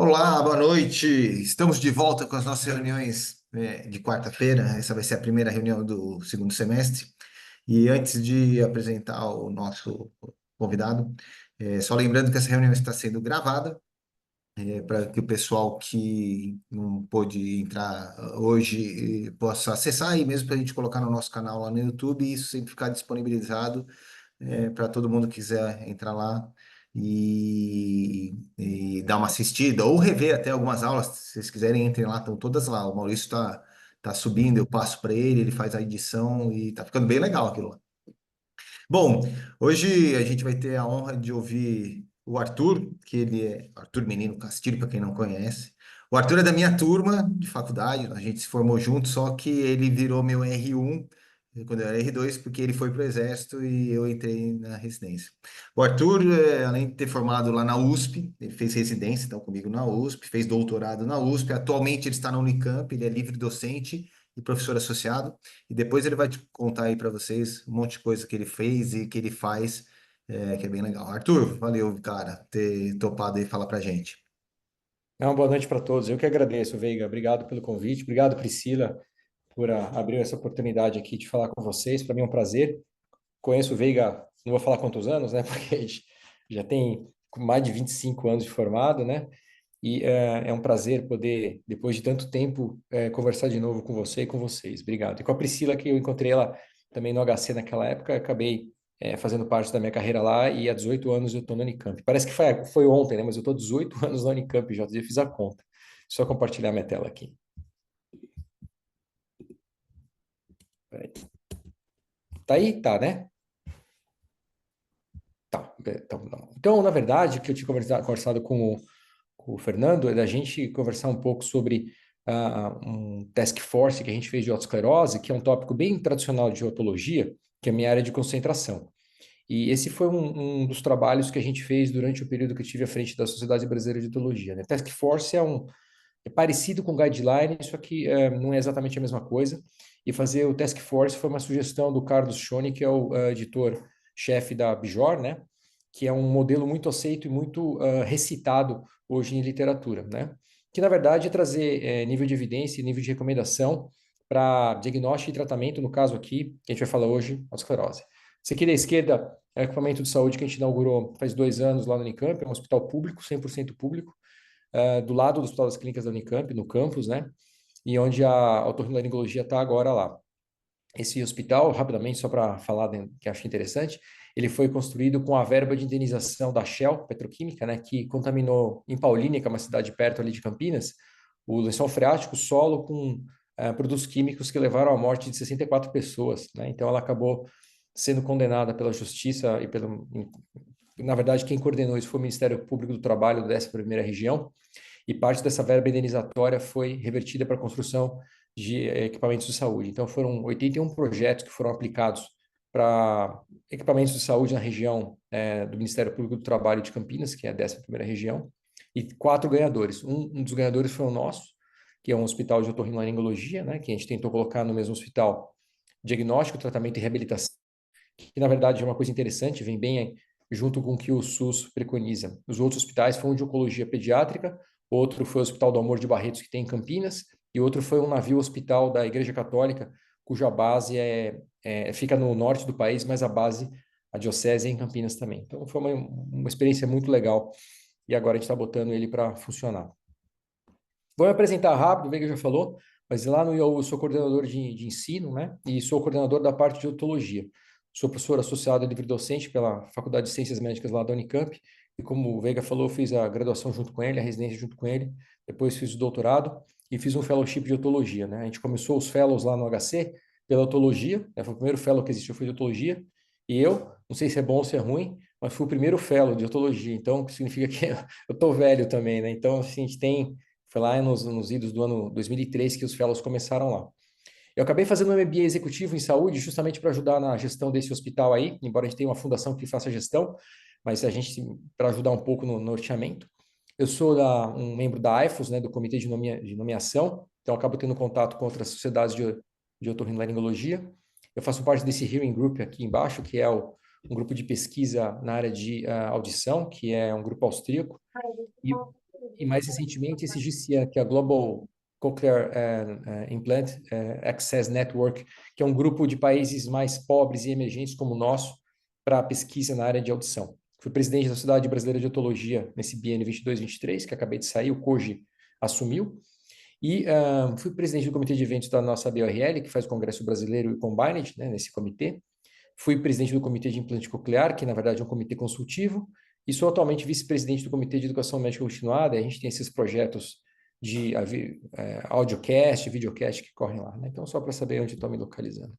Olá, boa noite. Estamos de volta com as nossas reuniões, de quarta-feira. Essa vai ser a primeira reunião do segundo semestre. E antes de apresentar o nosso convidado, só lembrando que essa reunião está sendo gravada, para que o pessoal que não pôde entrar hoje possa acessar e mesmo para a gente colocar no nosso canal lá no YouTube e isso sempre ficar disponibilizado para todo mundo que quiser entrar lá e dar uma assistida ou rever até algumas aulas. Se vocês quiserem, entrem lá, estão todas lá. O Maurício tá subindo, eu passo para ele, ele faz a edição e tá ficando bem legal aquilo lá. Bom, hoje a gente vai ter a honra de ouvir o Arthur, que ele é Arthur Menino Castilho, para quem não conhece. O Arthur é da minha turma de faculdade, a gente se formou junto, só que ele virou meu R1 quando eu era R2, porque ele foi para o Exército e eu entrei na residência. O Arthur, além de ter formado lá na USP, ele fez residência então comigo na USP, fez doutorado na USP, atualmente ele está na Unicamp, ele é livre docente e professor associado. E depois ele vai te contar aí para vocês um monte de coisa que ele fez e que ele faz, que é bem legal. Arthur, valeu, cara, ter topado aí falar pra gente. Uma boa noite para todos. Eu que agradeço, Veiga. Obrigado pelo convite. Obrigado, Priscila, por abrir essa oportunidade aqui de falar com vocês. Para mim é um prazer. Conheço o Veiga, não vou falar quantos anos, né? Porque a gente já tem mais de 25 anos de formado, né? E é um prazer poder, depois de tanto tempo, conversar de novo com você e com vocês. Obrigado. E com a Priscila, que eu encontrei ela também no HC naquela época, acabei fazendo parte da minha carreira lá e há 18 anos eu estou na Unicamp. Parece que foi ontem, né? Mas eu estou 18 anos na Unicamp já, outro dia eu fiz a conta. Só compartilhar minha tela aqui. Peraí. Tá aí? Tá, né? Tá. Então, não. Então, na verdade, o que eu tinha conversado com o Fernando é da gente conversar um pouco sobre um task force que a gente fez de autoesclerose, que é um tópico bem tradicional de otologia, que é a minha área de concentração. E esse foi um dos trabalhos que a gente fez durante o período que eu estive à frente da Sociedade Brasileira de Otologia, né? Task force é parecido com guideline, só que não é exatamente a mesma coisa. E fazer o task force foi uma sugestão do Carlos Schoni, que é o editor-chefe da Bijor, né? Que é um modelo muito aceito e muito recitado hoje em literatura, né? Que, na verdade, é trazer nível de evidência e nível de recomendação para diagnóstico e tratamento, no caso aqui, que a gente vai falar hoje, a esclerose. Esse aqui da esquerda é o equipamento de saúde que a gente inaugurou faz 2 anos lá no Unicamp, é um hospital público, 100% público, do lado do Hospital das Clínicas da Unicamp, no campus, né? E onde a otorrinolaringologia está agora lá. Esse hospital, rapidamente, só para falar, né, que acho interessante, ele foi construído com a verba de indenização da Shell Petroquímica, né, que contaminou em Paulínia, que é uma cidade perto ali de Campinas, o lençol freático, o solo com produtos químicos que levaram à morte de 64 pessoas, né? Então ela acabou sendo condenada pela justiça e pelo, na verdade, quem coordenou isso foi o Ministério Público do Trabalho dessa primeira região, e parte dessa verba indenizatória foi revertida para a construção de equipamentos de saúde. Então, foram 81 projetos que foram aplicados para equipamentos de saúde na região do Ministério Público do Trabalho de Campinas, que é a 11ª região, e 4 ganhadores. Um dos ganhadores foi o nosso, que é um hospital de otorrinolaringologia, né, que a gente tentou colocar no mesmo hospital diagnóstico, tratamento e reabilitação, que na verdade é uma coisa interessante, vem bem junto com o que o SUS preconiza. Os outros hospitais foram de oncologia pediátrica, outro foi o Hospital do Amor de Barretos, que tem em Campinas, e outro foi um navio hospital da Igreja Católica, cuja base fica no norte do país, mas a base, a diocese, é em Campinas também. Então foi uma experiência muito legal, e agora a gente está botando ele para funcionar. Vou me apresentar rápido, o Veiga já falou, mas lá no IAU eu sou coordenador de ensino, né? E sou coordenador da parte de otologia. Sou professor associado livre-docente pela Faculdade de Ciências Médicas lá da Unicamp. E como o Veiga falou, eu fiz a graduação junto com ele, a residência junto com ele. Depois fiz o doutorado e fiz um fellowship de otologia, né? A gente começou os fellows lá no HC pela otologia, né? Foi o primeiro fellow que existiu, foi de otologia. E eu, não sei se é bom ou se é ruim, mas fui o primeiro fellow de otologia. Então, significa que eu tô velho também, né? Então, assim, a gente tem foi lá nos idos do ano 2003 que os fellows começaram lá. Eu acabei fazendo um MBA executivo em saúde justamente para ajudar na gestão desse hospital aí, embora a gente tenha uma fundação que faça gestão, mas a gente, para ajudar um pouco no norteamento. Eu sou um membro da AIFOS, né, do Comitê de Nomeação, então acabo tendo contato com outras sociedades de otorrinolaringologia. Eu faço parte desse Hearing Group aqui embaixo, que é um grupo de pesquisa na área de audição, que é um grupo austríaco, e, e mais recentemente esse GCN, que é a Global Cochlear Implant Access Network, que é um grupo de países mais pobres e emergentes como o nosso para pesquisa na área de audição. Fui presidente da Sociedade Brasileira de Otologia nesse biênio 22-23, que acabei de sair, o Koji assumiu, e fui presidente do comitê de eventos da nossa BRL, que faz o Congresso Brasileiro e Combined, né, nesse comitê. Fui presidente do comitê de implante coclear, que na verdade é um comitê consultivo, e sou atualmente vice-presidente do comitê de educação médica continuada. A gente tem esses projetos de audiocast, videocast que correm lá, né? Então, só para saber onde estou me localizando.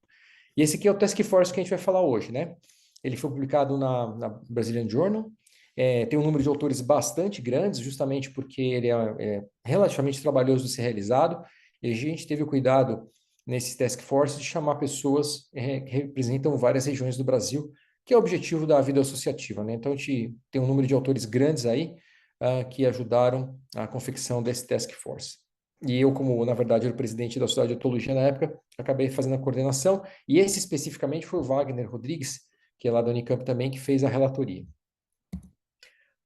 E esse aqui é o Task Force que a gente vai falar hoje, né? Ele foi publicado na Brazilian Journal, tem um número de autores bastante grandes, justamente porque ele é relativamente trabalhoso de ser realizado, e a gente teve o cuidado, nesse Task Force, de chamar pessoas que representam várias regiões do Brasil, que é o objetivo da vida associativa, né? Então, a gente tem um número de autores grandes aí, que ajudaram a confecção desse Task Force. E eu, como, na verdade, era o presidente da Sociedade de Otologia na época, acabei fazendo a coordenação, e esse especificamente foi o Wagner Rodrigues, que é lá da Unicamp também, que fez a relatoria.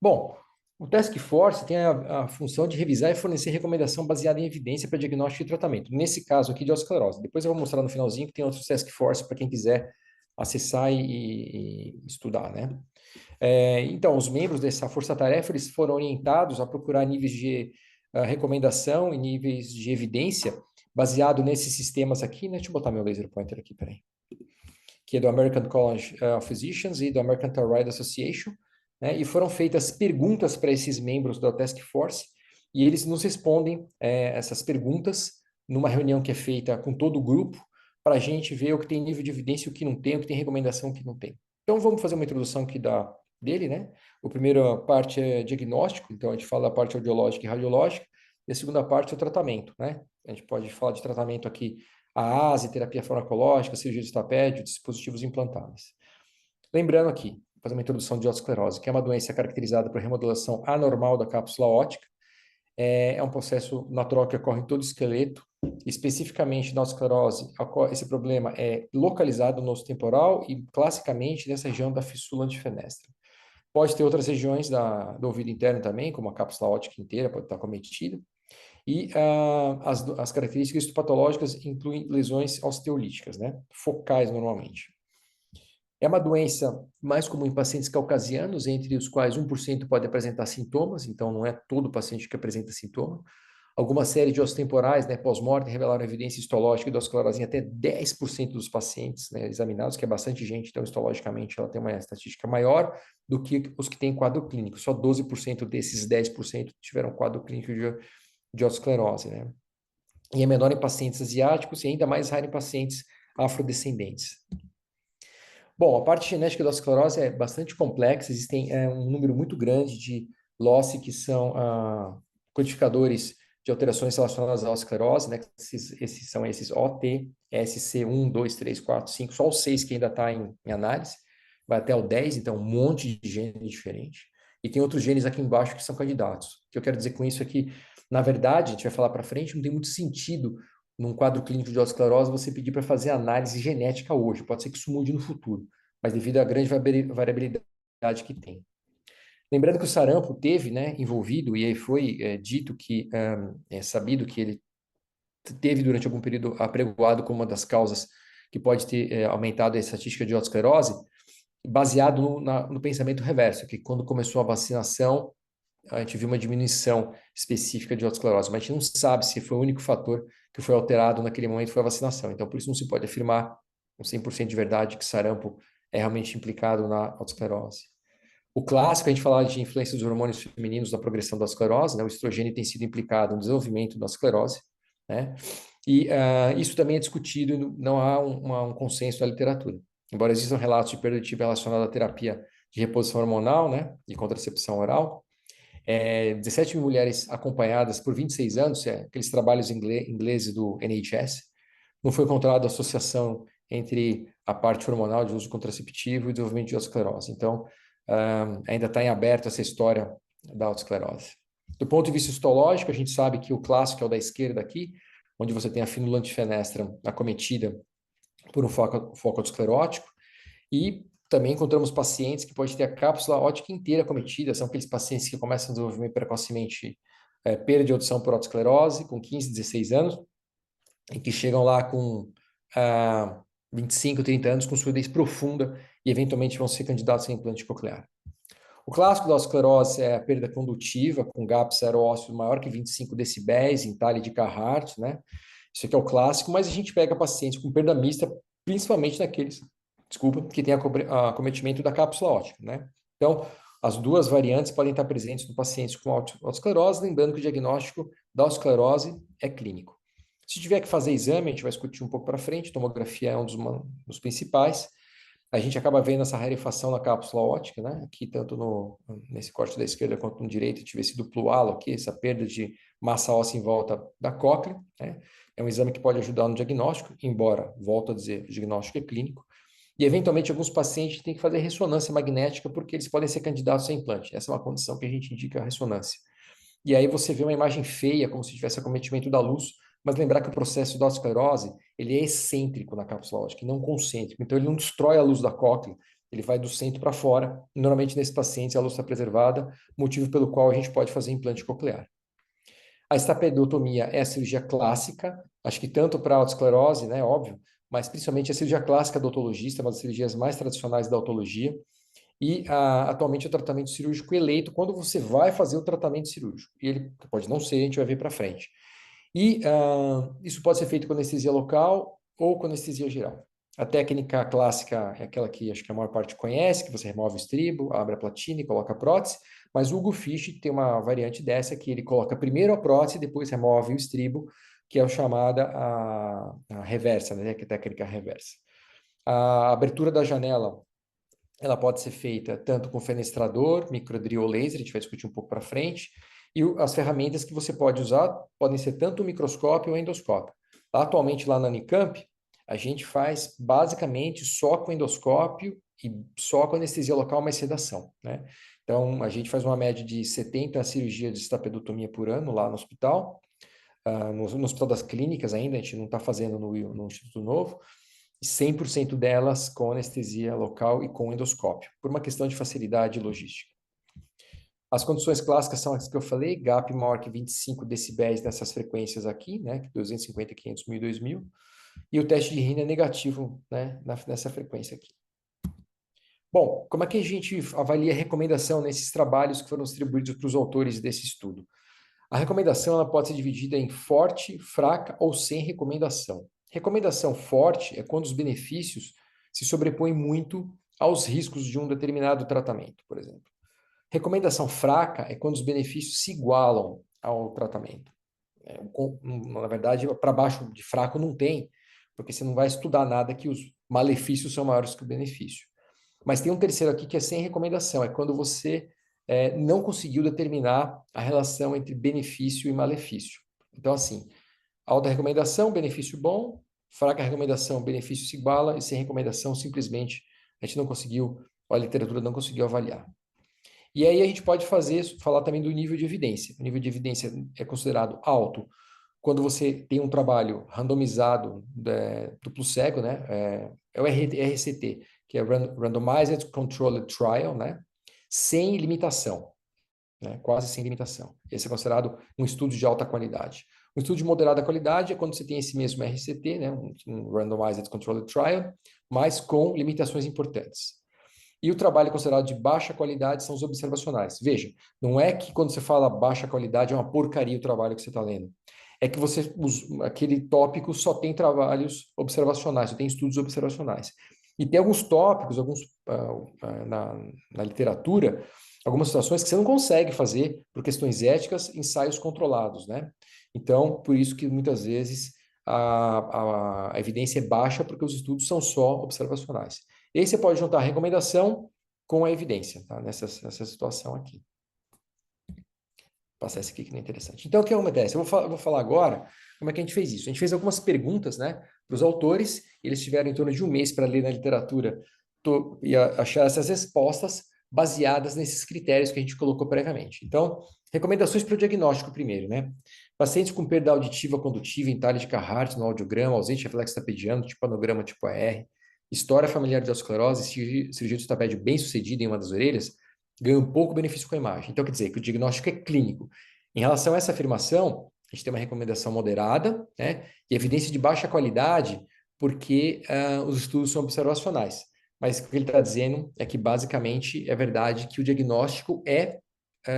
Bom, o Task Force tem a função de revisar e fornecer recomendação baseada em evidência para diagnóstico e tratamento. Nesse caso aqui de osteoesclerose. Depois eu vou mostrar no finalzinho que tem outros Task Force para quem quiser acessar e estudar, né? Então, os membros dessa força-tarefa eles foram orientados a procurar níveis de recomendação e níveis de evidência baseado nesses sistemas aqui, né? Deixa eu botar meu laser pointer aqui, peraí. Que é do American College of Physicians e do American Thyroid Association, né? E foram feitas perguntas para esses membros da Task Force e eles nos respondem essas perguntas numa reunião que é feita com todo o grupo para a gente ver o que tem nível de evidência e o que não tem, o que tem recomendação e o que não tem. Então, vamos fazer uma introdução aqui dele, né? A primeira parte é diagnóstico, então a gente fala da parte audiológica e radiológica, e a segunda parte é o tratamento, né? A gente pode falar de tratamento aqui, a ASE, terapia farmacológica, cirurgia de estapédio, dispositivos implantáveis. Lembrando aqui, vou fazer uma introdução de osteoesclerose, que é uma doença caracterizada por remodelação anormal da cápsula óptica. É um processo natural que ocorre em todo o esqueleto. Especificamente na osteoesclerose, esse problema é localizado no osso temporal e classicamente nessa região da fissura antifenestra. Pode ter outras regiões do ouvido interno também, como a cápsula óptica inteira pode estar cometida. E as características histopatológicas incluem lesões osteolíticas, né? Focais normalmente. É uma doença mais comum em pacientes caucasianos, entre os quais 1% pode apresentar sintomas, então não é todo paciente que apresenta sintoma. Alguma série de ossos temporais, né, pós-morte, revelaram evidência histológica de osteoesclerose em até 10% dos pacientes, né, examinados, que é bastante gente, então histologicamente ela tem uma estatística maior do que os que têm quadro clínico. Só 12% desses 10% tiveram quadro clínico de osteoesclerose, né? E é menor em pacientes asiáticos e ainda mais raro em pacientes afrodescendentes. Bom, a parte genética da osteoesclerose é bastante complexa, existem um número muito grande de loci que são codificadores de alterações relacionadas à osteoesclerose, né? Esses são esses OT, SC1, 2, 3, 4, 5, só o 6 que ainda está em análise, vai até o 10, então um monte de genes diferente. E tem outros genes aqui embaixo que são candidatos. O que eu quero dizer com isso é que, na verdade, a gente vai falar para frente, não tem muito sentido num quadro clínico de osteoesclerose você pedir para fazer análise genética hoje. Pode ser que isso mude no futuro, mas devido à grande variabilidade que tem. Lembrando que o sarampo teve, né, envolvido, e aí foi dito que, é sabido que ele teve durante algum período apregoado como uma das causas que pode ter aumentado a estatística de osteoesclerose, baseado no pensamento reverso, que quando começou a vacinação, a gente viu uma diminuição específica de osteoesclerose, mas a gente não sabe se foi o único fator que foi alterado naquele momento foi a vacinação. Então, por isso não se pode afirmar com 100% de verdade que sarampo é realmente implicado na osteoesclerose. O clássico, a gente fala de influência dos hormônios femininos na progressão da esclerose, né? O estrogênio tem sido implicado no desenvolvimento da esclerose, né? E isso também é discutido, não há um consenso na literatura. Embora existam relatos de perda de TIB relacionada à terapia de reposição hormonal, né? De contracepção oral, 17 mil mulheres acompanhadas por 26 anos, aqueles trabalhos ingleses do NHS, não foi encontrada associação entre a parte hormonal de uso contraceptivo e desenvolvimento de osteoesclerose. Então, ainda está em aberto essa história da osteoesclerose. Do ponto de vista histológico, a gente sabe que o clássico é o da esquerda aqui, onde você tem a fínula antifenestra acometida por um foco esclerótico, e também encontramos pacientes que podem ter a cápsula óptica inteira acometida, são aqueles pacientes que começam a desenvolvimento precocemente perda de audição por otosclerose com 15, 16 anos, e que chegam lá com 25, 30 anos com surdez profunda e eventualmente vão ser candidatos a implante coclear. O clássico da osteosclerose é a perda condutiva, com gap zero ósseo maior que 25 decibéis em talhe de Carhart, né? Isso aqui é o clássico, mas a gente pega pacientes com perda mista, principalmente naqueles, desculpa, que tem acometimento da cápsula óptica, né? Então, as duas variantes podem estar presentes no paciente com osteosclerose, lembrando que o diagnóstico da osteosclerose é clínico. Se tiver que fazer exame, a gente vai discutir um pouco para frente, tomografia é um dos principais. A gente acaba vendo essa rarefação na cápsula óptica, né? Aqui, tanto nesse corte da esquerda quanto no direito, tive esse duplo halo aqui, essa perda de massa óssea em volta da cóclea, né? É um exame que pode ajudar no diagnóstico, embora, volto a dizer, o diagnóstico é clínico. E, eventualmente, alguns pacientes têm que fazer ressonância magnética porque eles podem ser candidatos a implante. Essa é uma condição que a gente indica a ressonância. E aí você vê uma imagem feia, como se tivesse acometimento da luz, mas lembrar que o processo da osteosclerose, ele é excêntrico na cápsula óptica, e não concêntrico. Então, ele não destrói a luz da cóclea, ele vai do centro para fora. Normalmente, nesses pacientes, a luz está preservada, motivo pelo qual a gente pode fazer implante coclear. A estapedotomia é a cirurgia clássica, acho que tanto para a osteosclerose, né, óbvio, mas principalmente a cirurgia clássica do otologista, uma das cirurgias mais tradicionais da otologia, e atualmente o tratamento cirúrgico eleito quando você vai fazer o tratamento cirúrgico. E ele pode não ser, a gente vai ver para frente. E isso pode ser feito com anestesia local ou com anestesia geral. A técnica clássica é aquela que acho que a maior parte conhece, que você remove o estribo, abre a platina e coloca a prótese, mas o Hugo Fisch tem uma variante dessa que ele coloca primeiro a prótese, depois remove o estribo, que é a chamada a reversa, né, que é a técnica reversa. A abertura da janela ela pode ser feita tanto com fenestrador, microdrill ou laser, a gente vai discutir um pouco para frente, e as ferramentas que você pode usar podem ser tanto o microscópio ou endoscópio. Atualmente lá na Unicamp, a gente faz basicamente só com endoscópio e só com anestesia local, mais sedação, né? Então, a gente faz uma média de 70 cirurgias de estapedotomia por ano lá no hospital, no Hospital das Clínicas ainda, a gente não está fazendo no Instituto Novo, 100% delas com anestesia local e com endoscópio, por uma questão de facilidade logística. As condições clássicas são as que eu falei, gap maior que 25 decibéis nessas frequências aqui, né, 250, 500 mil, 2000, e o teste de RINA é negativo, né, nessa frequência aqui. Bom, como é que a gente avalia a recomendação nesses trabalhos que foram distribuídos para os autores desse estudo? A recomendação ela pode ser dividida em forte, fraca ou sem recomendação. Recomendação forte é quando os benefícios se sobrepõem muito aos riscos de um determinado tratamento, por exemplo. Recomendação fraca é quando os benefícios se igualam ao tratamento. Na verdade, para baixo de fraco não tem, porque você não vai estudar nada que os malefícios são maiores que o benefício. Mas tem um terceiro aqui que é sem recomendação, é quando você não conseguiu determinar a relação entre benefício e malefício. Então, assim, alta recomendação, benefício bom, fraca recomendação, benefício se iguala, e sem recomendação, simplesmente a gente não conseguiu, a literatura não conseguiu avaliar. E aí a gente pode falar também do nível de evidência. O nível de evidência é considerado alto quando você tem um trabalho randomizado, duplo cego, né? É o RCT, que é Randomized Controlled Trial, né? Sem limitação, né? Quase sem limitação. Esse é considerado um estudo de alta qualidade. Um estudo de moderada qualidade é quando você tem esse mesmo RCT, né? Um Randomized Controlled Trial, mas com limitações importantes. E o trabalho considerado de baixa qualidade são os observacionais. Veja, não é que quando você fala baixa qualidade é uma porcaria o trabalho que você está lendo. É que aquele tópico só tem trabalhos observacionais, só tem estudos observacionais. E tem alguns tópicos, na literatura, algumas situações que você não consegue fazer, por questões éticas, ensaios controlados, né? Então, por isso que muitas vezes a evidência é baixa, porque os estudos são só observacionais. E aí você pode juntar a recomendação com a evidência, tá? Nessa situação aqui. Vou passar esse aqui que não é interessante. Então, o que acontece? Eu vou falar agora como é que a gente fez isso. A gente fez algumas perguntas, né, para os autores, e eles tiveram em torno de um mês para ler na literatura e achar essas respostas baseadas nesses critérios que a gente colocou previamente. Então, recomendações para o diagnóstico primeiro, né? Pacientes com perda auditiva condutiva em talhe de Carhart no audiograma, ausente reflexo tapediano, tipo anograma tipo AR, história familiar de osteosclerose, cirurgia de estabédio bem sucedida em uma das orelhas, ganha um pouco benefício com a imagem. Então, quer dizer que o diagnóstico é clínico. Em relação a essa afirmação, a gente tem uma recomendação moderada, né, e evidência de baixa qualidade, porque os estudos são observacionais. Mas o que ele está dizendo é que, basicamente, é verdade que o diagnóstico é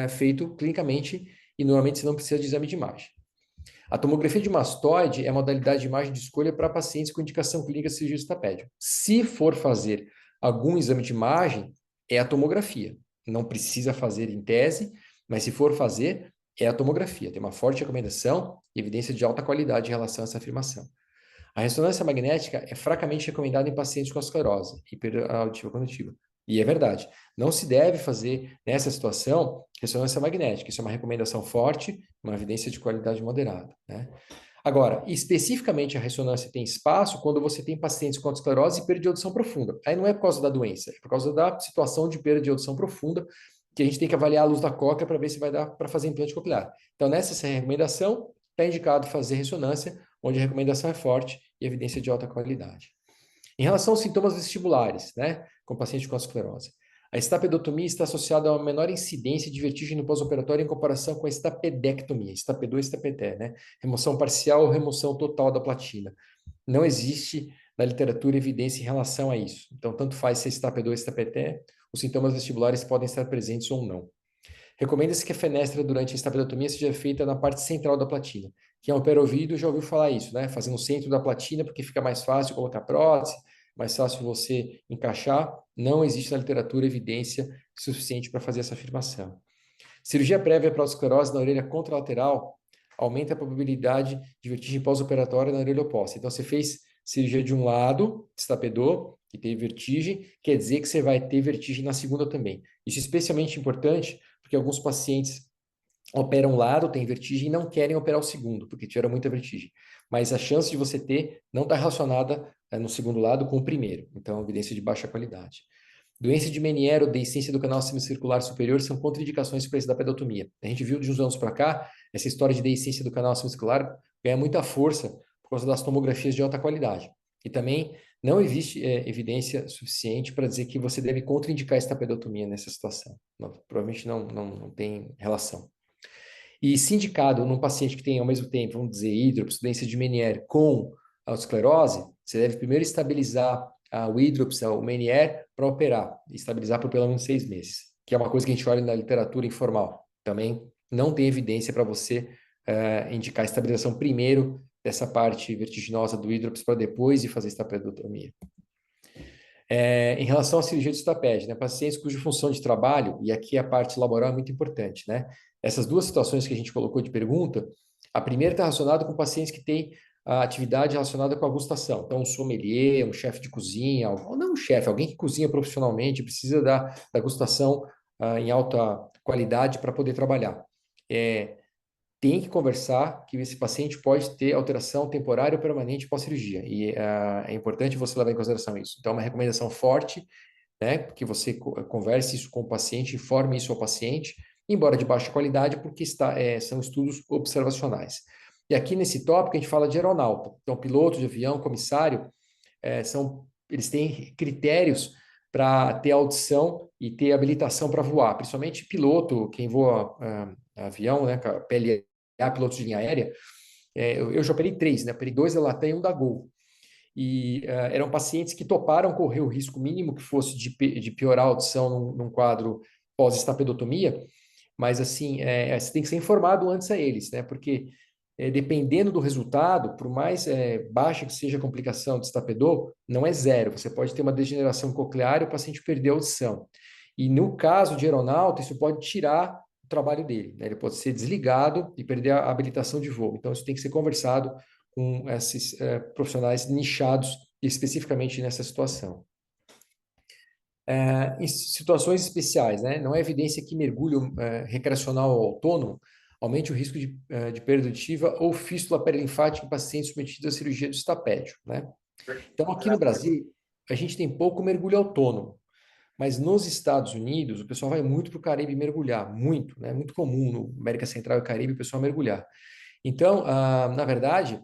feito clinicamente e, normalmente, você não precisa de exame de imagem. A tomografia de mastoide é a modalidade de imagem de escolha para pacientes com indicação clínica de cirurgia do estápede. Se for fazer algum exame de imagem, é a tomografia. Não precisa fazer em tese, mas se for fazer, é a tomografia. Tem uma forte recomendação e evidência de alta qualidade em relação a essa afirmação. A ressonância magnética é fracamente recomendada em pacientes com esclerose hiperauditiva cognitiva. E é verdade. Não se deve fazer, nessa situação, ressonância magnética. Isso é uma recomendação forte, uma evidência de qualidade moderada, né? Agora, especificamente a ressonância tem espaço quando você tem pacientes com esclerose e perda de audição profunda. Aí não é por causa da doença, é por causa da situação de perda de audição profunda, que a gente tem que avaliar a luz da cóclea para ver se vai dar para fazer implante coclear. Então, nessa recomendação, está indicado fazer ressonância, onde a recomendação é forte e evidência de alta qualidade. Em relação aos sintomas vestibulares, né, com paciente com esclerose, a estapedotomia está associada a uma menor incidência de vertigem no pós-operatório em comparação com a estapedectomia, estapedô e estapeté, né, remoção parcial ou remoção total da platina. Não existe na literatura evidência em relação a isso. Então, tanto faz se é estapedô ou estapeté, os sintomas vestibulares podem estar presentes ou não. Recomenda-se que a fenestra durante a estapedotomia seja feita na parte central da platina. Quem opera ouvido já ouviu falar isso, né? Fazer no centro da platina, porque fica mais fácil colocar prótese, mais fácil você encaixar. Não existe na literatura evidência suficiente para fazer essa afirmação. Cirurgia prévia para a esclerose na orelha contralateral aumenta a probabilidade de vertigem pós-operatória na orelha oposta. Então, você fez cirurgia de um lado, destapedou, que teve vertigem, quer dizer que você vai ter vertigem na segunda também. Isso é especialmente importante porque alguns pacientes operam um lado, têm vertigem e não querem operar o segundo, porque tiveram muita vertigem. Mas a chance de você ter não está relacionada no segundo lado com o primeiro. Então, evidência de baixa qualidade. Doença de Meniere ou deiscência do canal semicircular superior são contraindicações para a pedotomia. A gente viu de uns anos para cá, essa história de deiscência do canal semicircular ganha muita força por causa das tomografias de alta qualidade. E também não existe evidência suficiente para dizer que você deve contraindicar esta pedotomia nessa situação. Não, provavelmente não tem relação. E se indicado num paciente que tem ao mesmo tempo, vamos dizer, hidrops, doença de Meniere com a esclerose, você deve primeiro estabilizar o hidrops, o Meniere, para operar, estabilizar por pelo menos 6 meses, que é uma coisa que a gente olha na literatura informal. Também não tem evidência para você indicar a estabilização primeiro dessa parte vertiginosa do hidrops para depois de fazer estapedotomia. Em relação à cirurgia de estapede, né, pacientes cuja função de trabalho, e aqui a parte laboral é muito importante, né? Essas duas situações que a gente colocou de pergunta, a primeira está relacionada com pacientes que têm a atividade relacionada com a gustação. Então, um sommelier, um chefe de cozinha, ou não um chefe, alguém que cozinha profissionalmente, precisa da gustação em alta qualidade para poder trabalhar. Tem que conversar que esse paciente pode ter alteração temporária ou permanente pós-cirurgia. E é importante você levar em consideração isso. Então, é uma recomendação forte, né, que você converse isso com o paciente, informe isso ao paciente, embora de baixa qualidade, porque são estudos observacionais. E aqui nesse tópico a gente fala de aeronauta. Então, piloto de avião, comissário, eles têm critérios para ter audição e ter habilitação para voar, principalmente piloto, quem voa avião, né, PLA, pilotos de linha aérea. Eu já operei 3, né, operei 2 da Latam e 1 da Gol. E eram pacientes que toparam correr o risco mínimo que fosse de piorar a audição num quadro pós-estapedotomia, mas assim, você tem que ser informado antes a eles, né? Porque dependendo do resultado, por mais baixa que seja a complicação de estapedor, não é zero. Você pode ter uma degeneração coclear e o paciente perder a audição. E no caso de aeronauta, isso pode tirar o trabalho dele, né? Ele pode ser desligado e perder a habilitação de voo. Então, isso tem que ser conversado com esses profissionais nichados especificamente nessa situação. Em situações especiais, né? Não é evidência que mergulho recreacional ou autônomo aumente o risco de perda auditiva ou fístula perilinfática em pacientes submetidos à cirurgia do estapédio, né? Então, aqui no Brasil, a gente tem pouco mergulho autônomo, mas nos Estados Unidos, o pessoal vai muito para o Caribe mergulhar, muito, né? Muito comum no América Central e Caribe o pessoal mergulhar. Então, na verdade,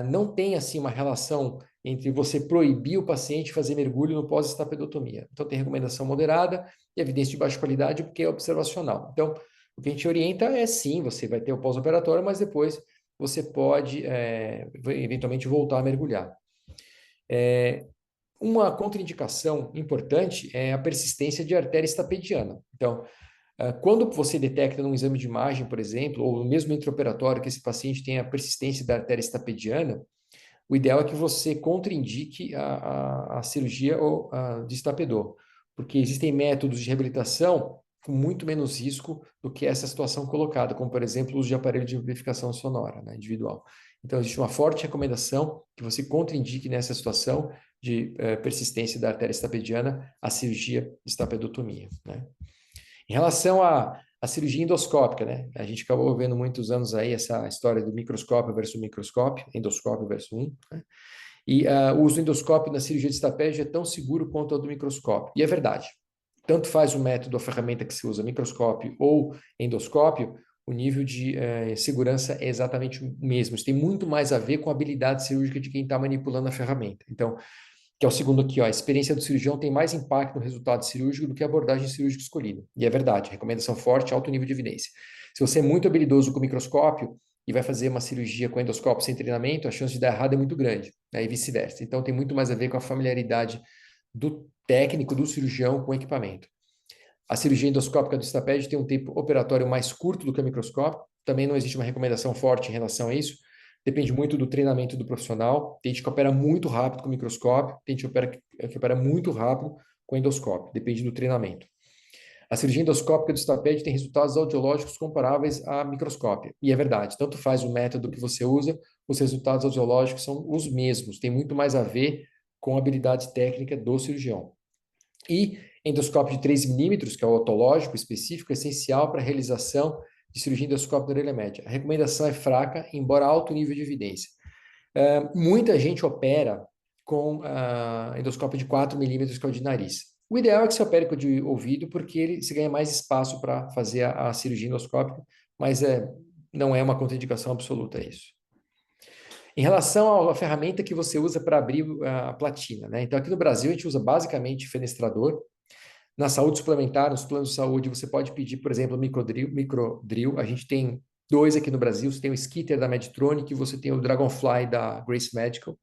não tem assim uma relação entre você proibir o paciente fazer mergulho no pós-estapedotomia. Então, tem recomendação moderada e evidência de baixa qualidade porque é observacional. Então, O que a gente orienta é sim, você vai ter o pós-operatório, mas depois você pode eventualmente voltar a mergulhar. Uma contraindicação importante é a persistência de artéria estapediana. Então, quando você detecta num exame de imagem, por exemplo, ou mesmo intraoperatório, que esse paciente tem a persistência da artéria estapediana, o ideal é que você contraindique a cirurgia ou de estapedor, porque existem métodos de reabilitação com muito menos risco do que essa situação colocada, como, por exemplo, o uso de aparelho de amplificação sonora, né, individual. Então, existe uma forte recomendação que você contraindique nessa situação de persistência da artéria estapediana a cirurgia de estapedotomia, né? Em relação à cirurgia endoscópica, né? A gente acabou vendo muitos anos aí essa história do microscópio versus microscópio, endoscópio versus né? E o uso do endoscópio na cirurgia de estratégia é tão seguro quanto o do microscópio. E é verdade. Tanto faz o método, a ferramenta que se usa, microscópio ou endoscópio, o nível de segurança é exatamente o mesmo. Isso tem muito mais a ver com a habilidade cirúrgica de quem está manipulando a ferramenta. Então, que é o segundo aqui, ó, a experiência do cirurgião tem mais impacto no resultado cirúrgico do que a abordagem cirúrgica escolhida. E é verdade, recomendação forte, alto nível de evidência. Se você é muito habilidoso com o microscópio e vai fazer uma cirurgia com endoscópio sem treinamento, a chance de dar errado é muito grande, né? E vice-versa. Então tem muito mais a ver com a familiaridade do técnico, do cirurgião com o equipamento. A cirurgia endoscópica do estapédio tem um tempo operatório mais curto do que o microscópio. Também não existe uma recomendação forte em relação a isso. Depende muito do treinamento do profissional. Tem gente que opera muito rápido com microscópio, tem gente que opera muito rápido com endoscópio. Depende do treinamento. A cirurgia endoscópica do estapédio tem resultados audiológicos comparáveis à microscópia. E é verdade, tanto faz o método que você usa, os resultados audiológicos são os mesmos. Tem muito mais a ver com a habilidade técnica do cirurgião. E endoscópio de 3 milímetros, que é o otológico específico, é essencial para a realização de cirurgia endoscópica da orelha média. A recomendação é fraca, embora alto nível de evidência. Muita gente opera com endoscópio de 4 milímetros, que é o de nariz. O ideal é que você opere com o de ouvido, porque ele se ganha mais espaço para fazer a cirurgia endoscópica, mas não é uma contraindicação absoluta isso. Em relação à ferramenta que você usa para abrir a platina, né? Então, aqui no Brasil, a gente usa basicamente fenestrador. Na saúde suplementar, nos planos de saúde, você pode pedir, por exemplo, microdrill. A gente tem dois aqui no Brasil. Você tem o Skitter da Medtronic e você tem o Dragonfly da Grace Medical.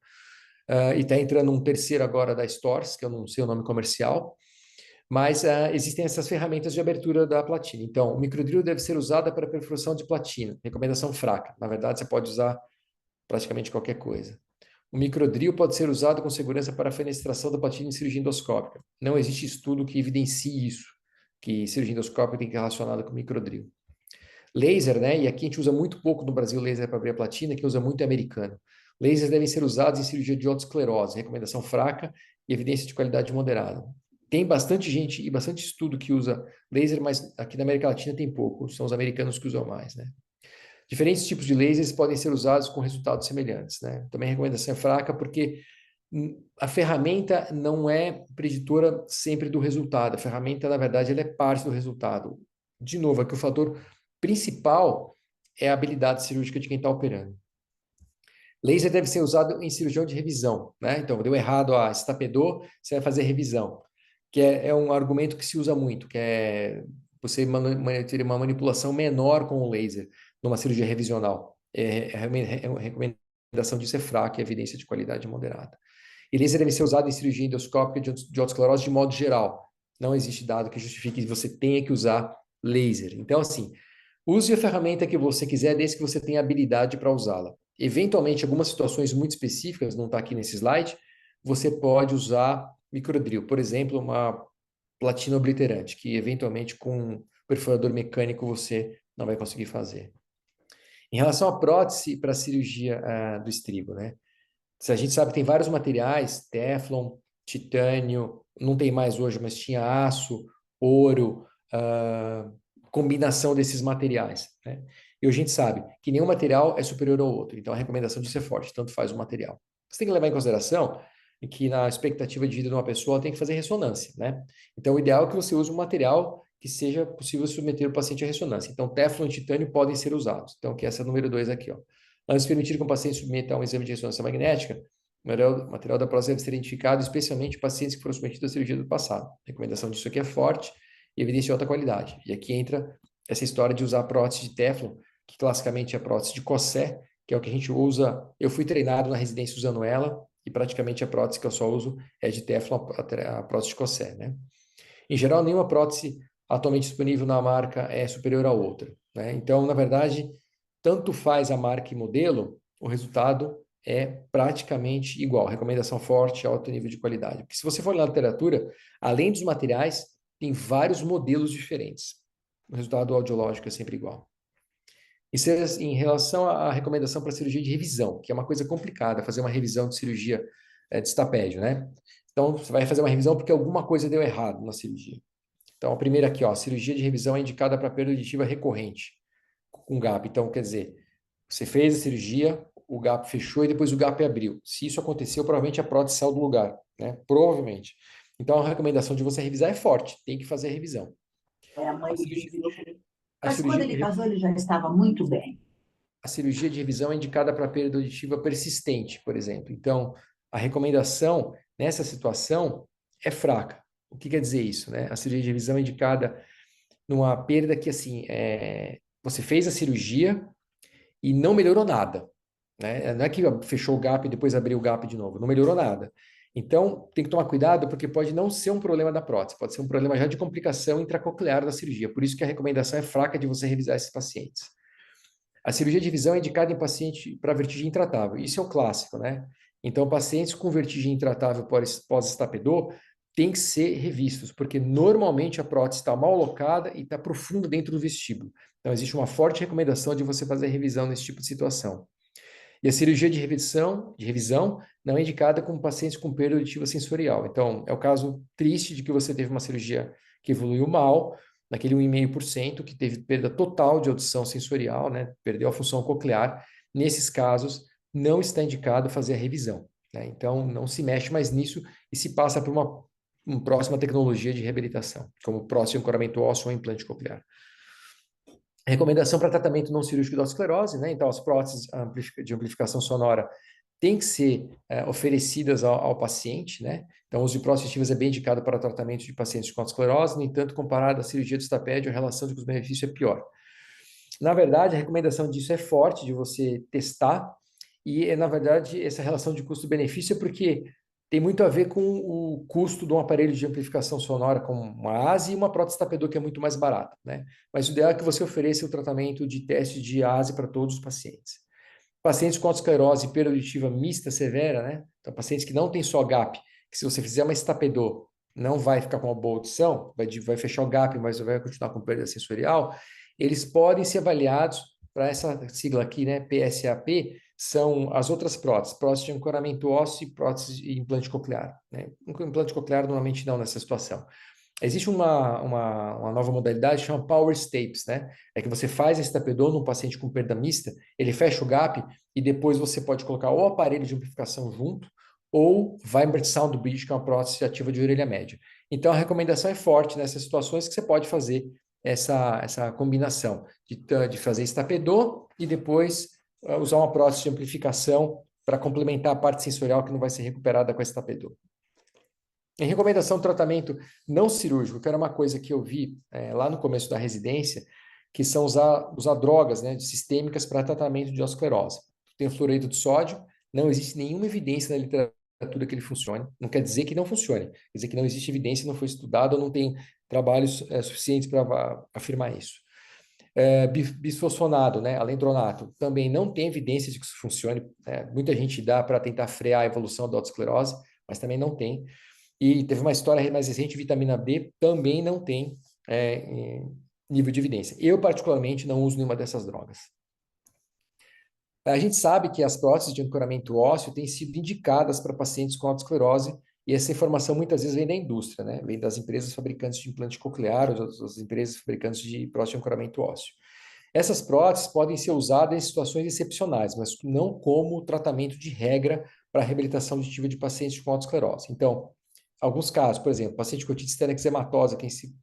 E está entrando um terceiro agora da Stores, que eu não sei o nome comercial. Mas existem essas ferramentas de abertura da platina. Então, o microdrill deve ser usada para perfuração de platina. Recomendação fraca. Na verdade, você pode usar praticamente qualquer coisa. O microdrill pode ser usado com segurança para a fenestração da platina em cirurgia endoscópica. Não existe estudo que evidencie isso, que cirurgia endoscópica tem que ser relacionada com microdrill. Laser, né? E aqui a gente usa muito pouco no Brasil laser para abrir a platina, que usa muito é americano. Lasers devem ser usados em cirurgia de otosclerose, recomendação fraca e evidência de qualidade moderada. Tem bastante gente e bastante estudo que usa laser, mas aqui na América Latina tem pouco, são os americanos que usam mais, né? Diferentes tipos de lasers podem ser usados com resultados semelhantes, né? Também a recomendação é fraca porque a ferramenta não é preditora sempre do resultado. A ferramenta, na verdade, ela é parte do resultado. De novo, aqui o fator principal é a habilidade cirúrgica de quem está operando. Laser deve ser usado em cirurgião de revisão, né? Então, deu errado a estapedor, você vai fazer revisão, que é um argumento que se usa muito, que é você ter uma manipulação menor com o laser numa cirurgia revisional. A recomendação disso é fraca e evidência de qualidade moderada. E laser deve ser usado em cirurgia endoscópica de otosclerose de modo geral. Não existe dado que justifique que você tenha que usar laser. Então, assim, use a ferramenta que você quiser, desde que você tenha habilidade para usá-la. Eventualmente, algumas situações muito específicas, não está aqui nesse slide, você pode usar microdrill. Por exemplo, uma platina obliterante, que eventualmente com perfurador mecânico você não vai conseguir fazer. Em relação à prótese para a cirurgia do estribo, né? A gente sabe que tem vários materiais, Teflon, titânio, não tem mais hoje, mas tinha aço, ouro, combinação desses materiais, né? E a gente sabe que nenhum material é superior ao outro, então a recomendação de ser forte, tanto faz o material. Você tem que levar em consideração que na expectativa de vida de uma pessoa ela tem que fazer ressonância, né? Então o ideal é que você use um material que seja possível submeter o paciente à ressonância. Então Teflon e titânio podem ser usados. Então que essa é a número 2 aqui, ó. Antes de permitir que um paciente submeta a um exame de ressonância magnética, o material da próstata deve ser identificado, especialmente pacientes que foram submetidos à cirurgia do passado. A recomendação disso aqui é forte e evidência de alta qualidade. E aqui entra essa história de usar prótese de Teflon, que classicamente é prótese de Cossé, que é o que a gente usa. Eu fui treinado na residência usando ela, e praticamente a prótese que eu só uso é de Teflon, a prótese de Cossé, né? Em geral, nenhuma prótese atualmente disponível na marca é superior à outra, né? Então, na verdade, tanto faz a marca e modelo, o resultado é praticamente igual. Recomendação forte, alto nível de qualidade. Porque se você for na literatura, além dos materiais, tem vários modelos diferentes. O resultado audiológico é sempre igual. Isso é em relação à recomendação para cirurgia de revisão, que é uma coisa complicada, fazer uma revisão de cirurgia de estapédio, né? Então, você vai fazer uma revisão porque alguma coisa deu errado na cirurgia. Então, a primeira aqui, ó, cirurgia de revisão é indicada para perda auditiva recorrente, com gap. Então, quer dizer, você fez a cirurgia, o gap fechou e depois o gap abriu. Se isso aconteceu, provavelmente a prótese saiu do lugar, né? Provavelmente. Então, a recomendação de você revisar é forte, tem que fazer a revisão. A mãe A me cirurgia, dizia. a Mas quando cirurgia ele de casou, ele já estava muito bem. A cirurgia de revisão é indicada para perda auditiva persistente, por exemplo. Então, a recomendação nessa situação é fraca. O que quer dizer isso, né? A cirurgia de revisão é indicada numa perda que, assim, você fez a cirurgia e não melhorou nada, né? Não é que fechou o gap e depois abriu o gap de novo, não melhorou nada. Então, tem que tomar cuidado porque pode não ser um problema da prótese, pode ser um problema já de complicação intracoclear da cirurgia. Por isso que a recomendação é fraca de você revisar esses pacientes. A cirurgia de visão é indicada em paciente para vertigem intratável. Isso é o clássico, né? Então, pacientes com vertigem intratável pós-estapedor têm que ser revistos, porque normalmente a prótese está mal alocada e está profunda dentro do vestíbulo. Então, existe uma forte recomendação de você fazer revisão nesse tipo de situação. E a cirurgia de revisão não é indicada com pacientes com perda auditiva sensorial. Então, é o caso triste de que você teve uma cirurgia que evoluiu mal, naquele 1,5% que teve perda total de audição sensorial, né? Perdeu a função coclear. Nesses casos, não está indicado fazer a revisão, né? Então, não se mexe mais nisso e se passa para uma próxima tecnologia de reabilitação, como prótese de ancoramento ósseo ou implante coclear. Recomendação para tratamento não cirúrgico da esclerose, né? Então, as próteses de amplificação sonora têm que ser oferecidas ao paciente, né? Então, o uso de próteses ativas é bem indicado para tratamento de pacientes com esclerose, no entanto, comparado à cirurgia do estapédio, a relação de custo-benefício é pior. Na verdade, a recomendação disso é forte, de você testar, e, na verdade, essa relação de custo-benefício é porque tem muito a ver com o custo de um aparelho de amplificação sonora, como uma ASE e uma prótese tapedor, que é muito mais barata, né? Mas o ideal é que você ofereça o tratamento de teste de ASE para todos os pacientes. Pacientes com esclerose e perda auditiva mista severa, né? Então, pacientes que não têm só gap, que se você fizer uma estapedor, não vai ficar com uma boa audição, vai fechar o gap, mas vai continuar com perda sensorial, eles podem ser avaliados para essa sigla aqui, né? PSAP, são as outras próteses, prótese de ancoramento ósseo e prótese de implante coclear, né? Implante coclear normalmente não nessa situação. Existe uma nova modalidade que chama Power Stapes, né? É que você faz esse tapedor num paciente com perda mista, ele fecha o gap e depois você pode colocar o aparelho de amplificação junto ou Vibrant Sound Bridge, que é uma prótese ativa de orelha média. Então, a recomendação é forte nessas situações que você pode fazer essa combinação de fazer esse tapedor e depois usar uma prótese de amplificação para complementar a parte sensorial que não vai ser recuperada com esse tapedor. Em recomendação de tratamento não cirúrgico, que era uma coisa que eu vi lá no começo da residência, que são usar drogas, né, sistêmicas para tratamento de osteoesclerose. Tem o fluoreto de sódio, não existe nenhuma evidência na literatura que ele funcione. Não quer dizer que não funcione, quer dizer que não existe evidência, não foi estudado, ou não tem trabalhos suficientes para afirmar isso. Bisfosfonado, né, alendronato, também não tem evidência de que isso funcione. Muita gente dá para tentar frear a evolução da osteoesclerose, mas também não tem. E teve uma história mais recente, vitamina B também não tem nível de evidência. Eu, particularmente, não uso nenhuma dessas drogas. A gente sabe que as próteses de ancoramento ósseo têm sido indicadas para pacientes com autoesclerose, e essa informação muitas vezes vem da indústria, né? Vem das empresas fabricantes de implante coclear ou das empresas fabricantes de prótese de ancoramento ósseo. Essas próteses podem ser usadas em situações excepcionais, mas não como tratamento de regra para a reabilitação auditiva de pacientes com autoesclerose. Então, alguns casos, por exemplo, paciente com otite externa eczematosa, quem se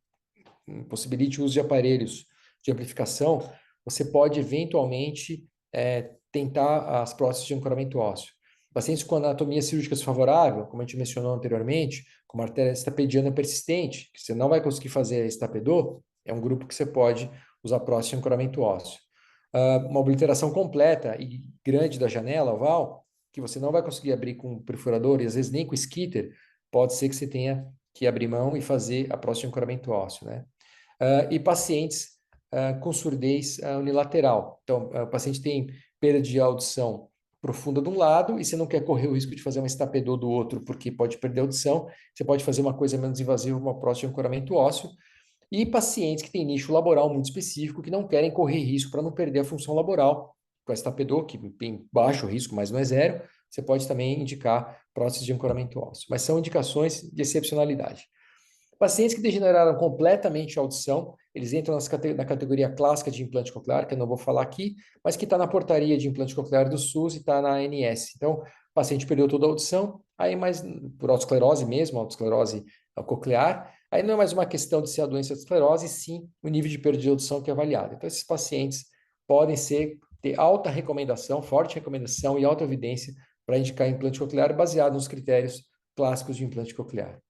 possibilite o uso de aparelhos de amplificação, você pode eventualmente tentar as próteses de ancoramento ósseo. Pacientes com anatomia cirúrgica desfavorável, como a gente mencionou anteriormente, com uma artéria estapediana persistente, que você não vai conseguir fazer estapedor, é um grupo que você pode usar prótese de ancoramento ósseo. Uma obliteração completa e grande da janela oval, que você não vai conseguir abrir com perfurador e às vezes nem com skitter, pode ser que você tenha que abrir mão e fazer a prótese de ancoramento ósseo, né? E pacientes com surdez unilateral. Então, o paciente tem perda de audição profunda de um lado e você não quer correr o risco de fazer um estapedor do outro, porque pode perder a audição, você pode fazer uma coisa menos invasiva, uma prótese de ancoramento ósseo, e pacientes que têm nicho laboral muito específico, que não querem correr risco para não perder a função laboral. Com essa tapedor, que tem baixo risco, mas não é zero, você pode também indicar prótese de ancoramento ósseo. Mas são indicações de excepcionalidade. Pacientes que degeneraram completamente a audição, eles entram na categoria clássica de implante coclear, que eu não vou falar aqui, mas que está na portaria de implante coclear do SUS e está na ANS. Então, o paciente perdeu toda a audição, aí mais por autoesclerose mesmo, autoesclerose coclear, aí não é mais uma questão de ser a doença de esclerose, sim o nível de perda de audição que é avaliado. Então, esses pacientes podem ter alta recomendação, forte recomendação e alta evidência para indicar implante coclear baseado nos critérios clássicos de implante coclear.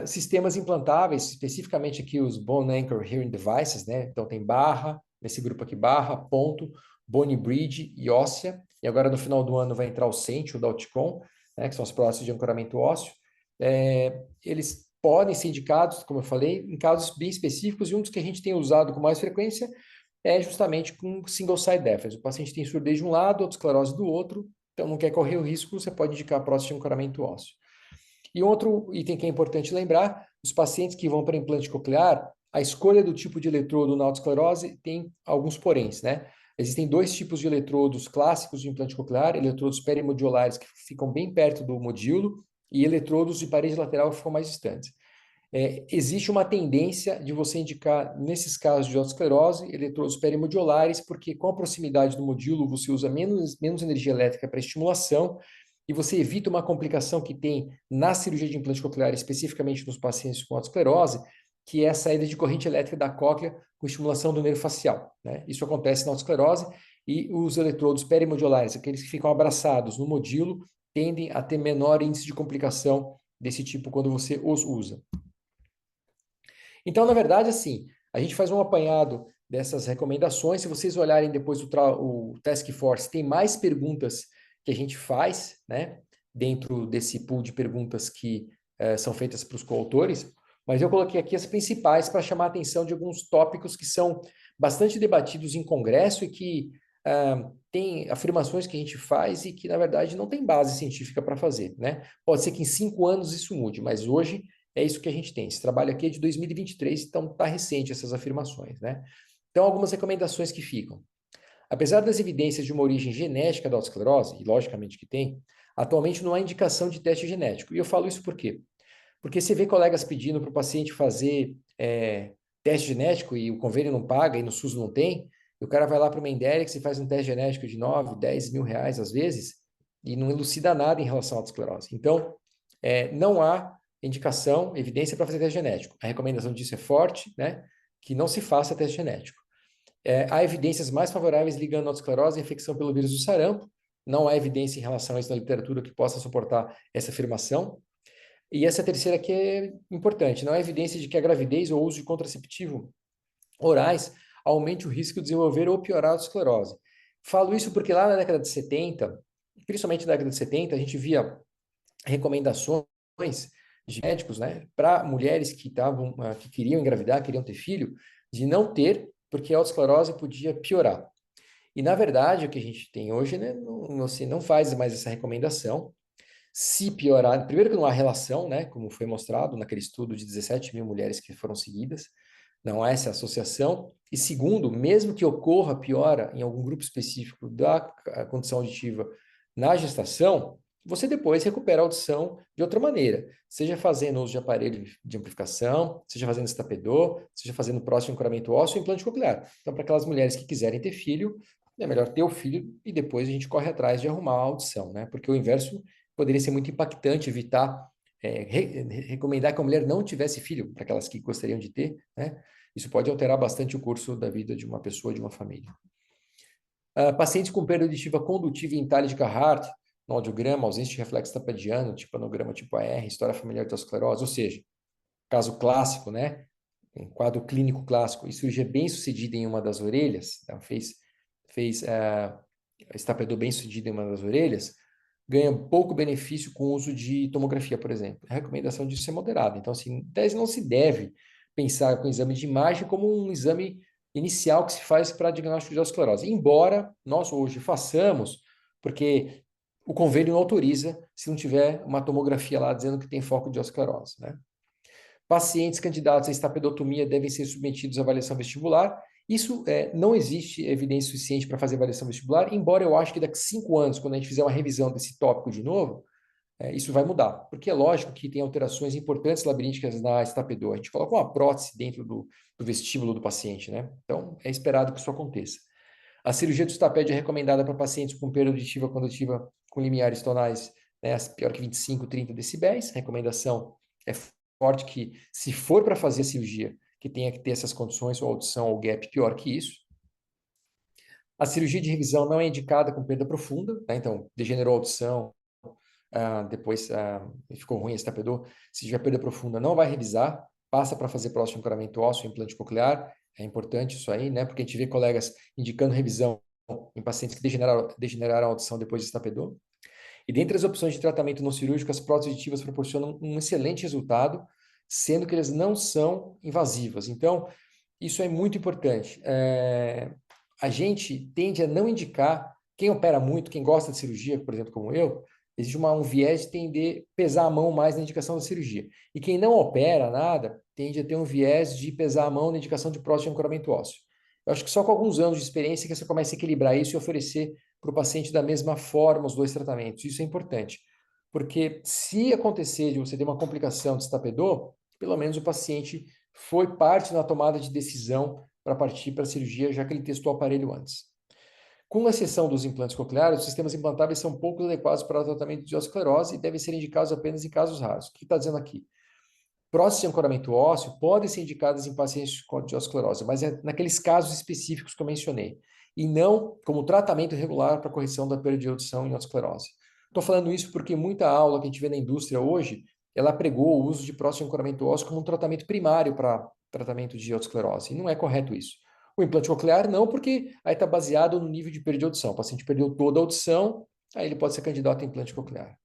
Sistemas implantáveis, especificamente aqui os Bone Anchor Hearing Devices, né? Então tem barra, nesse grupo aqui barra, ponto, Bone Bridge e óssea. E agora no final do ano vai entrar o Sentio da Oticon, né? Que são as próteses de ancoramento ósseo. Eles podem ser indicados, como eu falei, em casos bem específicos, e um dos que a gente tem usado com mais frequência é justamente com single side deafness. O paciente tem surdez de um lado, autoesclerose do outro, então não quer correr o risco, você pode indicar a prótese de ancoramento ósseo. E outro item que é importante lembrar, os pacientes que vão para implante coclear, a escolha do tipo de eletrodo na autoesclerose tem alguns poréns, né? Existem dois tipos de eletrodos clássicos de implante coclear, eletrodos perimodiolares que ficam bem perto do modíolo e eletrodos de parede lateral que ficam mais distantes. Existe uma tendência de você indicar, nesses casos de autoesclerose, eletrodos perimodiolares, porque com a proximidade do modíolo você usa menos energia elétrica para estimulação e você evita uma complicação que tem na cirurgia de implante coclear, especificamente nos pacientes com autoesclerose, que é a saída de corrente elétrica da cóclea com estimulação do nervo facial, né? Isso acontece na autoesclerose e os eletrodos perimodiolares, aqueles que ficam abraçados no modíolo, tendem a ter menor índice de complicação desse tipo quando você os usa. Então, na verdade, assim, a gente faz um apanhado dessas recomendações. Se vocês olharem depois o Task Force, tem mais perguntas que a gente faz, né, dentro desse pool de perguntas que são feitas para os coautores, mas eu coloquei aqui as principais para chamar a atenção de alguns tópicos que são bastante debatidos em congresso e que tem afirmações que a gente faz e que, na verdade, não tem base científica para fazer, né? Pode ser que em 5 anos isso mude, mas hoje é isso que a gente tem. Esse trabalho aqui é de 2023, então está recente essas afirmações, né? Então, algumas recomendações que ficam. Apesar das evidências de uma origem genética da autoesclerose, e logicamente que tem, atualmente não há indicação de teste genético. E eu falo isso por quê? Porque você vê colegas pedindo para o paciente fazer teste genético e o convênio não paga e no SUS não tem, e o cara vai lá para o Mendelix e faz um teste genético de 9, 10 mil reais às vezes, e não elucida nada em relação à autoesclerose. Então, não há indicação, evidência para fazer teste genético. A recomendação disso é forte, né? Que não se faça teste genético. Há evidências mais favoráveis ligando a autoesclerose à infecção pelo vírus do sarampo. Não há evidência em relação a isso na literatura que possa suportar essa afirmação. E essa terceira aqui é importante. Não há evidência de que a gravidez ou o uso de contraceptivo orais aumente o risco de desenvolver ou piorar a autoesclerose. Falo isso porque lá na década de 70, principalmente na década de 70, a gente via recomendações de médicos, né, para mulheres que queriam engravidar, queriam ter filho, de não ter, porque a autoesclerose podia piorar. E, na verdade, o que a gente tem hoje, né, não faz mais essa recomendação. Se piorar, primeiro que não há relação, né, como foi mostrado naquele estudo de 17 mil mulheres que foram seguidas, não há essa associação. E segundo, mesmo que ocorra piora em algum grupo específico da condição auditiva na gestação, você depois recupera a audição de outra maneira, seja fazendo uso de aparelho de amplificação, seja fazendo estapedor, seja fazendo próximo ancoramento ósseo ou implante coclear. Então, para aquelas mulheres que quiserem ter filho, é melhor ter o filho e depois a gente corre atrás de arrumar a audição, né? Porque o inverso poderia ser muito impactante, evitar, recomendar que a mulher não tivesse filho, para aquelas que gostariam de ter, né? Isso pode alterar bastante o curso da vida de uma pessoa, de uma família. Pacientes com perda auditiva condutiva em entalhe de Carhart, no audiograma, ausência de reflexo tapegiano, tipanograma tipo AR, história familiar de autoesclerose, ou seja, caso clássico, né? um quadro clínico clássico e cirurgia bem-sucedida em uma das orelhas, então fez estapeador bem-sucedido em uma das orelhas, ganha pouco benefício com o uso de tomografia, por exemplo. A recomendação disso é moderada. Então, assim, em tese não se deve pensar com o exame de imagem como um exame inicial que se faz para diagnóstico de osteoesclerose, embora nós hoje façamos, porque o convênio não autoriza se não tiver uma tomografia lá dizendo que tem foco de osteoesclerose, né? Pacientes candidatos à estapedotomia devem ser submetidos à avaliação vestibular. Isso não existe evidência suficiente para fazer avaliação vestibular, embora eu acho que daqui a 5 anos, quando a gente fizer uma revisão desse tópico de novo, isso vai mudar. Porque é lógico que tem alterações importantes labirínticas na estapedo. A gente coloca uma prótese dentro do vestíbulo do paciente, né? Então, é esperado que isso aconteça. A cirurgia do estapédio é recomendada para pacientes com perda auditiva condutiva com limiares tonais, né, pior que 25, 30 decibéis. A recomendação é forte que, se for para fazer a cirurgia, que tenha que ter essas condições, ou audição ou gap pior que isso. A cirurgia de revisão não é indicada com perda profunda, né? Então, degenerou a audição, depois ficou ruim esse estapeador. Se tiver perda profunda, não vai revisar, passa para fazer próximo ancoramento ósseo, implante coclear. É importante isso aí, né? Porque a gente vê colegas indicando revisão em pacientes que degeneraram a audição depois de estapeador. E dentre as opções de tratamento não cirúrgico, as próteses auditivas proporcionam um excelente resultado, sendo que elas não são invasivas. Então, isso é muito importante. A gente tende a não indicar, quem opera muito, quem gosta de cirurgia, por exemplo, como eu, existe um viés de tender a pesar a mão mais na indicação da cirurgia. E quem não opera nada, tende a ter um viés de pesar a mão na indicação de próstata de ancoramento ósseo. Eu acho que só com alguns anos de experiência que você começa a equilibrar isso e oferecer para o paciente da mesma forma os dois tratamentos. Isso é importante. Porque se acontecer de você ter uma complicação de estapeador, pelo menos o paciente foi parte na tomada de decisão para partir para a cirurgia, já que ele testou o aparelho antes. Com exceção dos implantes cocleares, os sistemas implantáveis são pouco adequados para o tratamento de osteoesclerose e devem ser indicados apenas em casos raros. O que está dizendo aqui? Próteses de ancoramento ósseo podem ser indicadas em pacientes com osteoesclerose, mas é naqueles casos específicos que eu mencionei, e não como tratamento regular para correção da perda de audição em osteoesclerose. Estou falando isso porque muita aula que a gente vê na indústria hoje, ela pregou o uso de prótese de ancoramento ósseo como um tratamento primário para tratamento de osteoesclerose, e não é correto isso. O implante coclear não, porque aí está baseado no nível de perda de audição. O paciente perdeu toda a audição, aí ele pode ser candidato a implante coclear.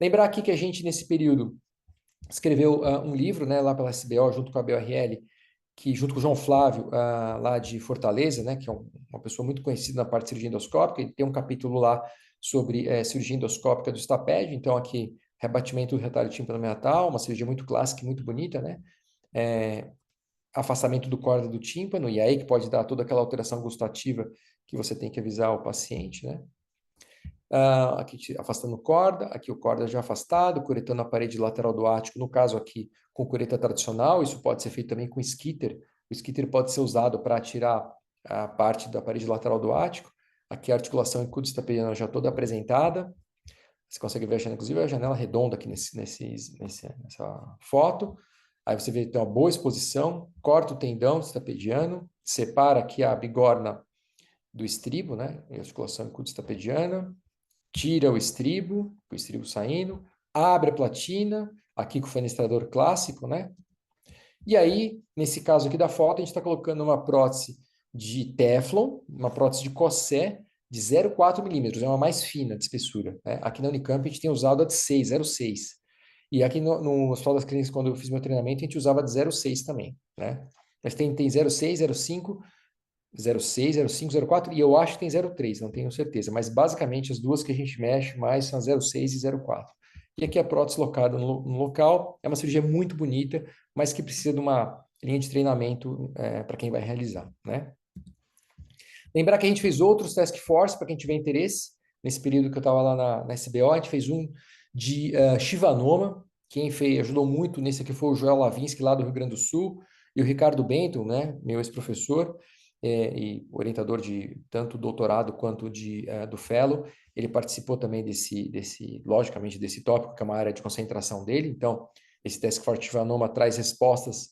Lembrar aqui que a gente, nesse período, escreveu um livro, né, lá pela SBO, junto com a BRL, que junto com o João Flávio, lá de Fortaleza, né, que é uma pessoa muito conhecida na parte de cirurgia endoscópica, ele tem um capítulo lá sobre cirurgia endoscópica do estapédio, então aqui, rebatimento do retalho tímpano-meatal, uma cirurgia muito clássica e muito bonita, né, afastamento do córda do tímpano, e aí que pode dar toda aquela alteração gustativa que você tem que avisar o paciente, né. Aqui afastando corda, aqui o corda já afastado, curetando a parede lateral do ático, no caso aqui com cureta tradicional, isso pode ser feito também com skitter. O skitter pode ser usado para tirar a parte da parede lateral do ático. Aqui a articulação incudistapediana já toda apresentada. Você consegue ver, inclusive, a janela redonda aqui nessa foto. Aí você vê que tem uma boa exposição, corta o tendão estapediano, separa aqui a bigorna do estribo, né? A articulação incudistapediana. Tira o estribo saindo, abre a platina, aqui com o fenestrador clássico, né? E aí, nesse caso aqui da foto, a gente está colocando uma prótese de Teflon, uma prótese de Cossé de 0,4 milímetros, é uma mais fina de espessura, né? Aqui na Unicamp a gente tem usado a de 6, 0,6. E aqui no Hospital das Clínicas, quando eu fiz meu treinamento, a gente usava de 0,6 também, né? Mas tem 0,6, 0,5, 0,6, 0,5, 0,4 e eu acho que tem 0,3, não tenho certeza, mas basicamente as duas que a gente mexe mais são 0,6 e 0,4. E aqui a prótese locada no local, é uma cirurgia muito bonita, mas que precisa de uma linha de treinamento para quem vai realizar, né? Lembrar que a gente fez outros task force para quem tiver interesse, nesse período que eu estava lá na SBO, a gente fez um de Chivanoma, quem ajudou muito nesse aqui foi o Joel Lavinsky, lá do Rio Grande do Sul, e o Ricardo Bento, né, meu ex-professor, e orientador de tanto doutorado quanto do fellow. Ele participou também logicamente, desse tópico, que é uma área de concentração dele. Então, esse Task Force Chivanoma traz respostas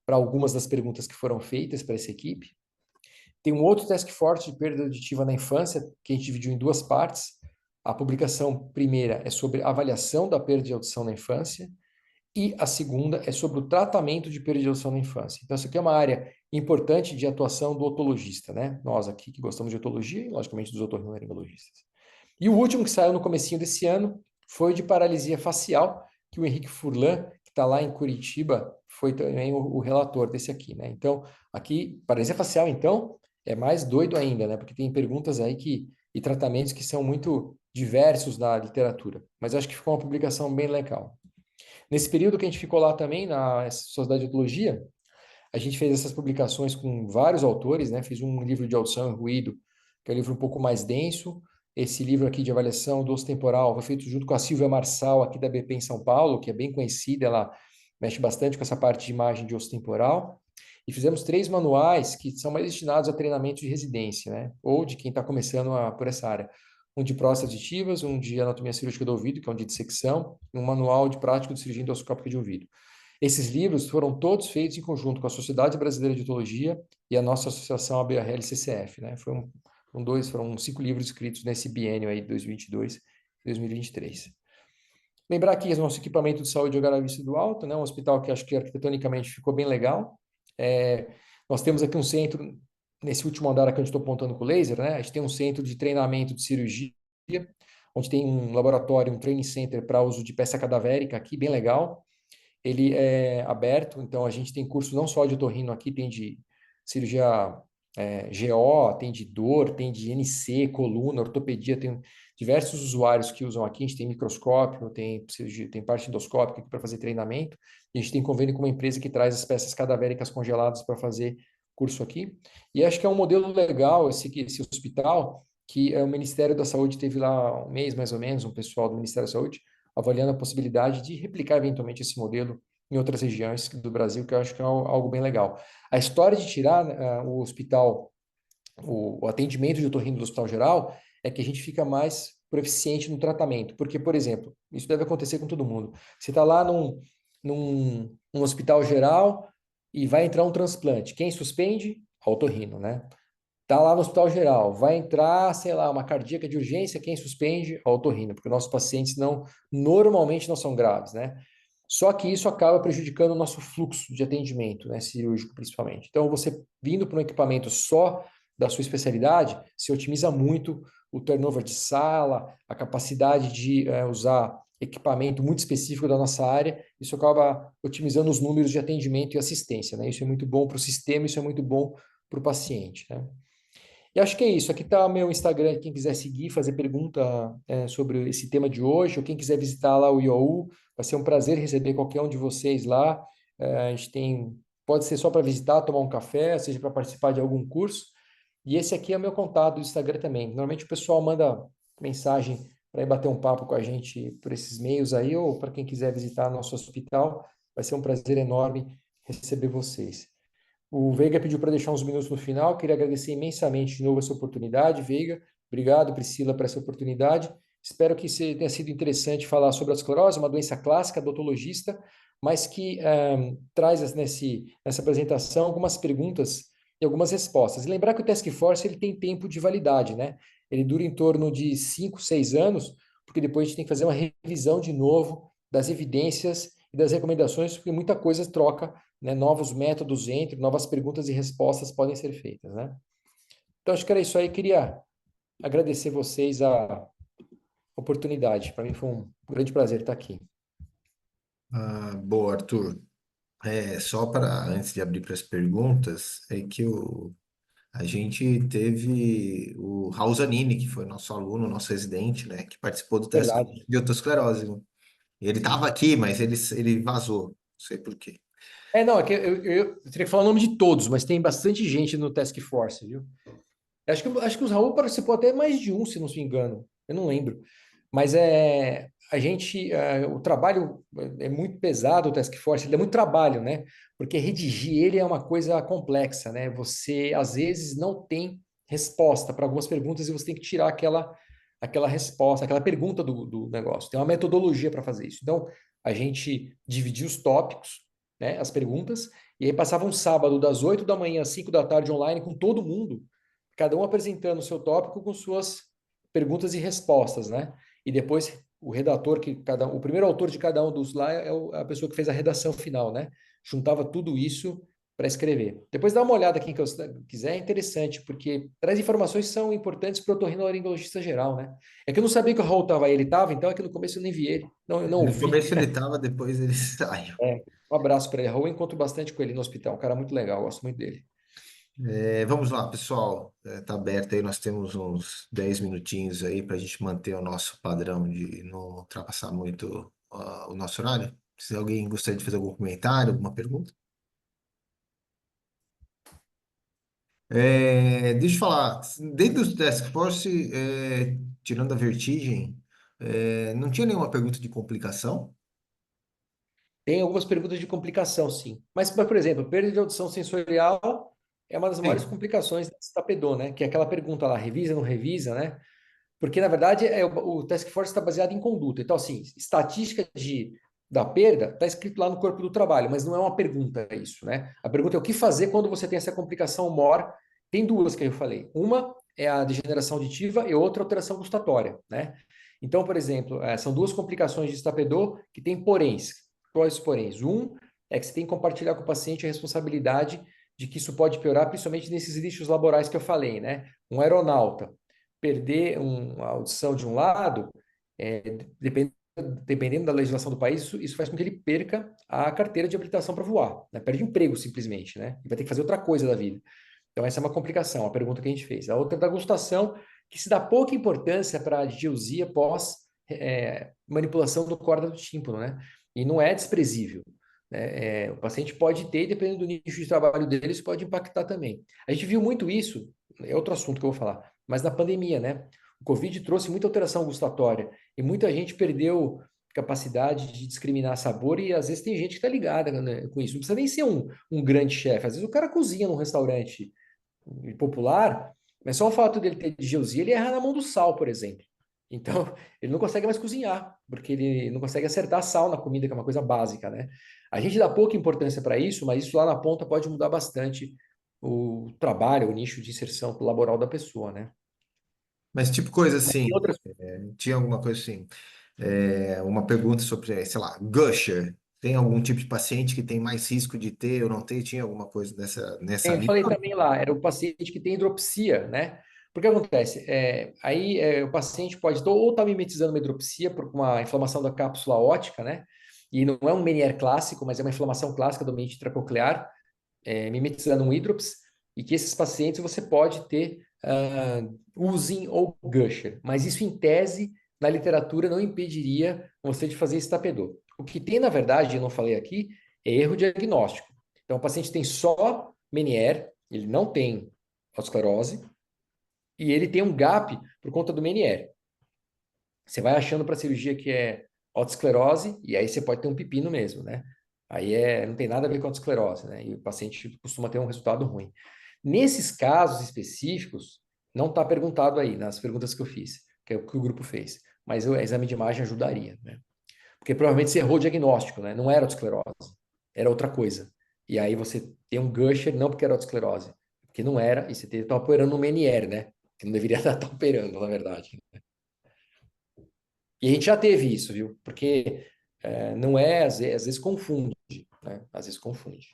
para algumas das perguntas que foram feitas para essa equipe. Tem um outro Task Force de perda auditiva na infância, que a gente dividiu em duas partes. A publicação primeira é sobre avaliação da perda de audição na infância, e a segunda é sobre o tratamento de perda de audição na infância. Então, essa aqui é uma área importante de atuação do otologista, né? Nós aqui que gostamos de otologia e, logicamente, dos otorrinolaringologistas. E o último que saiu no comecinho desse ano foi de paralisia facial, que o Henrique Furlan, que está lá em Curitiba, foi também o relator desse aqui, né? Então, aqui, paralisia facial, então, é mais doido ainda, né? Porque tem perguntas aí e tratamentos que são muito diversos na literatura. Mas acho que ficou uma publicação bem legal. Nesse período que a gente ficou lá também, na Sociedade de Otologia, a gente fez essas publicações com vários autores, né? Fiz um livro de audição e ruído, que é um livro um pouco mais denso. Esse livro aqui de avaliação do osso temporal foi feito junto com a Silvia Marçal, aqui da BP em São Paulo, que é bem conhecida, ela mexe bastante com essa parte de imagem de osso temporal. E fizemos 3 manuais que são mais destinados a treinamento de residência, né? Ou de quem está começando por essa área. Um de próstatas auditivas, um de anatomia cirúrgica do ouvido, que é um de dissecção, e um manual de prática de cirurgia endoscópica de ouvido. Esses livros foram todos feitos em conjunto com a Sociedade Brasileira de Otologia e a nossa associação ABRL-CCF, né? Foram 5 livros escritos nesse biênio aí, 2022 e 2023. Lembrar aqui o nosso equipamento de saúde de Algarve do Alto, né? Um hospital que acho que arquitetonicamente ficou bem legal. Nós temos aqui um centro, nesse último andar aqui onde estou apontando com o laser, né? A gente tem um centro de treinamento de cirurgia, onde tem um laboratório, um training center para uso de peça cadavérica aqui, bem legal. Ele é aberto, então a gente tem curso não só de otorrino aqui, tem de cirurgia GO, tem de dor, tem de NC, coluna, ortopedia, tem diversos usuários que usam aqui, a gente tem microscópio, tem parte endoscópica aqui para fazer treinamento, e a gente tem convênio com uma empresa que traz as peças cadavéricas congeladas para fazer curso aqui, e acho que é um modelo legal esse hospital, que o Ministério da Saúde teve lá um mês mais ou menos, um pessoal do Ministério da Saúde, avaliando a possibilidade de replicar eventualmente esse modelo em outras regiões do Brasil, que eu acho que é algo bem legal. A história de tirar o hospital, o atendimento de otorrino do Hospital Geral, é que a gente fica mais proficiente no tratamento. Porque, por exemplo, isso deve acontecer com todo mundo. Você está lá num hospital geral e vai entrar um transplante. Quem suspende? A otorrino, né? Tá lá no hospital geral, vai entrar, sei lá, uma cardíaca de urgência, quem suspende? A otorrino, porque nossos pacientes normalmente não são graves, né? Só que isso acaba prejudicando o nosso fluxo de atendimento, né, cirúrgico principalmente. Então, você vindo para um equipamento só da sua especialidade, se otimiza muito o turnover de sala, a capacidade de usar equipamento muito específico da nossa área, isso acaba otimizando os números de atendimento e assistência, né? Isso é muito bom para o sistema, isso é muito bom para o paciente, né? E acho que é isso. Aqui está meu Instagram, quem quiser seguir, fazer pergunta sobre esse tema de hoje, ou quem quiser visitar lá o IOU, vai ser um prazer receber qualquer um de vocês lá. A gente pode ser só para visitar, tomar um café, seja para participar de algum curso. E esse aqui é o meu contato do Instagram também. Normalmente o pessoal manda mensagem para ir bater um papo com a gente por esses meios aí, ou para quem quiser visitar nosso hospital, vai ser um prazer enorme receber vocês. O Veiga pediu para deixar uns minutos no final. Queria agradecer imensamente de novo essa oportunidade, Veiga. Obrigado, Priscila, por essa oportunidade. Espero que tenha sido interessante falar sobre a esclerose, uma doença clássica do otologista, mas que traz nessa apresentação algumas perguntas e algumas respostas. E lembrar que o Task Force ele tem tempo de validade, né? Ele dura em torno de 5, 6 anos, porque depois a gente tem que fazer uma revisão de novo das evidências e das recomendações, porque muita coisa troca, né? Novos métodos entram, novas perguntas e respostas podem ser feitas, né? Então, acho que era isso aí. Queria agradecer vocês a oportunidade. Para mim foi um grande prazer estar aqui. Boa, Arthur. Só para, antes de abrir para as perguntas, a gente teve o Raul Zanini, que foi nosso aluno, nosso residente, né, que participou do teste Verdade. de otosclerose, né? Ele estava aqui, mas ele vazou, não sei por quê. Não, é que eu teria que falar o nome de todos, mas tem bastante gente no Task Force, viu? Acho que o Raul participou até mais de um, se não me engano. Eu não lembro. Mas o trabalho é muito pesado, o Task Force, ele dá muito trabalho, né? Porque redigir ele é uma coisa complexa, né? Você, às vezes, não tem resposta para algumas perguntas e você tem que tirar aquela resposta, aquela pergunta do negócio. Tem uma metodologia para fazer isso. Então, a gente dividia os tópicos, né? As perguntas, e aí passava um sábado das 8 da manhã às 5 da tarde online com todo mundo, cada um apresentando o seu tópico com suas perguntas e respostas, né? E depois o redator o primeiro autor de cada um dos lá é a pessoa que fez a redação final, né? Juntava tudo isso para escrever. Depois dá uma olhada quem que quiser, é interessante, porque traz informações que são importantes para o otorrinolaringologista geral, né? É que eu não sabia que o Raul estava aí, ele estava, então é que no começo eu nem vi ele, não, eu não No ouvi. começo ele estava, depois ele saiu. É, um abraço para ele, Raul, eu encontro bastante com ele no hospital, um cara muito legal, gosto muito dele. Vamos lá, pessoal. Tá aberto aí, nós temos uns 10 minutinhos aí para a gente manter o nosso padrão de não ultrapassar muito o nosso horário. Se alguém gostaria de fazer algum comentário, alguma pergunta. Deixa eu falar, dentro do Task Force, tirando a vertigem, não tinha nenhuma pergunta de complicação? Tem algumas perguntas de complicação, sim. Mas, por exemplo, perda de audição sensorial é uma das maiores Sim. complicações da Stapedon, né? Que é aquela pergunta lá, revisa, não revisa, né? Porque, na verdade, o Task Force está baseado em conduta. Então, assim, estatística da perda está escrito lá no corpo do trabalho, mas não é uma pergunta isso, né? A pergunta é o que fazer quando você tem essa complicação mor. Tem duas que eu falei. Uma é a degeneração auditiva e outra alteração gustatória, né? Então, por exemplo, são duas complicações de Stapedon que têm poréns. Quais os poréns? Um é que você tem que compartilhar com o paciente a responsabilidade de que isso pode piorar, principalmente nesses lixos laborais que eu falei, né? Um aeronauta perder a audição de um lado, é, dependendo, dependendo da legislação do país, isso faz com que ele perca a carteira de habilitação para voar, né? Perde emprego simplesmente, né? E vai ter que fazer outra coisa da vida. Então, essa é uma complicação, a pergunta que a gente fez. A outra é da gustação, que se dá pouca importância para a digeusia pós manipulação do corda do tímpano, né? E não é desprezível. Né? O paciente pode ter, dependendo do nicho de trabalho dele, isso pode impactar também. A gente viu muito isso, é outro assunto que eu vou falar, mas na pandemia, né? O Covid trouxe muita alteração gustatória e muita gente perdeu capacidade de discriminar sabor e às vezes tem gente que está ligada, né, com isso. Não precisa nem ser um grande chefe. Às vezes o cara cozinha num restaurante popular, mas só o fato dele ter digeusia, ele erra na mão do sal, por exemplo. Então, ele não consegue mais cozinhar, porque ele não consegue acertar sal na comida, que é uma coisa básica, né? A gente dá pouca importância para isso, mas isso lá na ponta pode mudar bastante o trabalho, o nicho de inserção laboral da pessoa, né? Mas tipo coisa Mas tem assim, outras. tinha alguma coisa assim, uma pergunta sobre, sei lá, gusher. Tem algum tipo de paciente que tem mais risco de ter ou não ter? Tinha alguma coisa nessa Eu linha? falei também lá, era o paciente que tem hidropsia, né? Porque acontece, o paciente pode ou estar mimetizando uma hidropsia por uma inflamação da cápsula óptica, né? E não é um Meniere clássico, mas é uma inflamação clássica do ambiente intracoclear, mimetizando um hidrops, e que esses pacientes você pode ter using ou gusher. Mas isso, em tese, na literatura, não impediria você de fazer estapedor. O que tem, na verdade, eu não falei aqui, é erro diagnóstico. Então, o paciente tem só Meniere, ele não tem autoesclerose, e ele tem um gap por conta do Meniere. Você vai achando para a cirurgia que é autoesclerose, e aí você pode ter um pepino mesmo, né? Aí não tem nada a ver com autoesclerose, né? E o paciente costuma ter um resultado ruim. Nesses casos específicos, não está perguntado aí nas perguntas que eu fiz, que é o que o grupo fez, mas o exame de imagem ajudaria, né? Porque provavelmente você errou o diagnóstico, né? Não era autoesclerose, era outra coisa. E aí você tem um Gusher, não porque era autoesclerose, porque não era, e você estava operando no Meniere, né? Que não deveria estar operando, na verdade. E a gente já teve isso, viu? Porque não é, às vezes confunde, né? Às vezes confunde.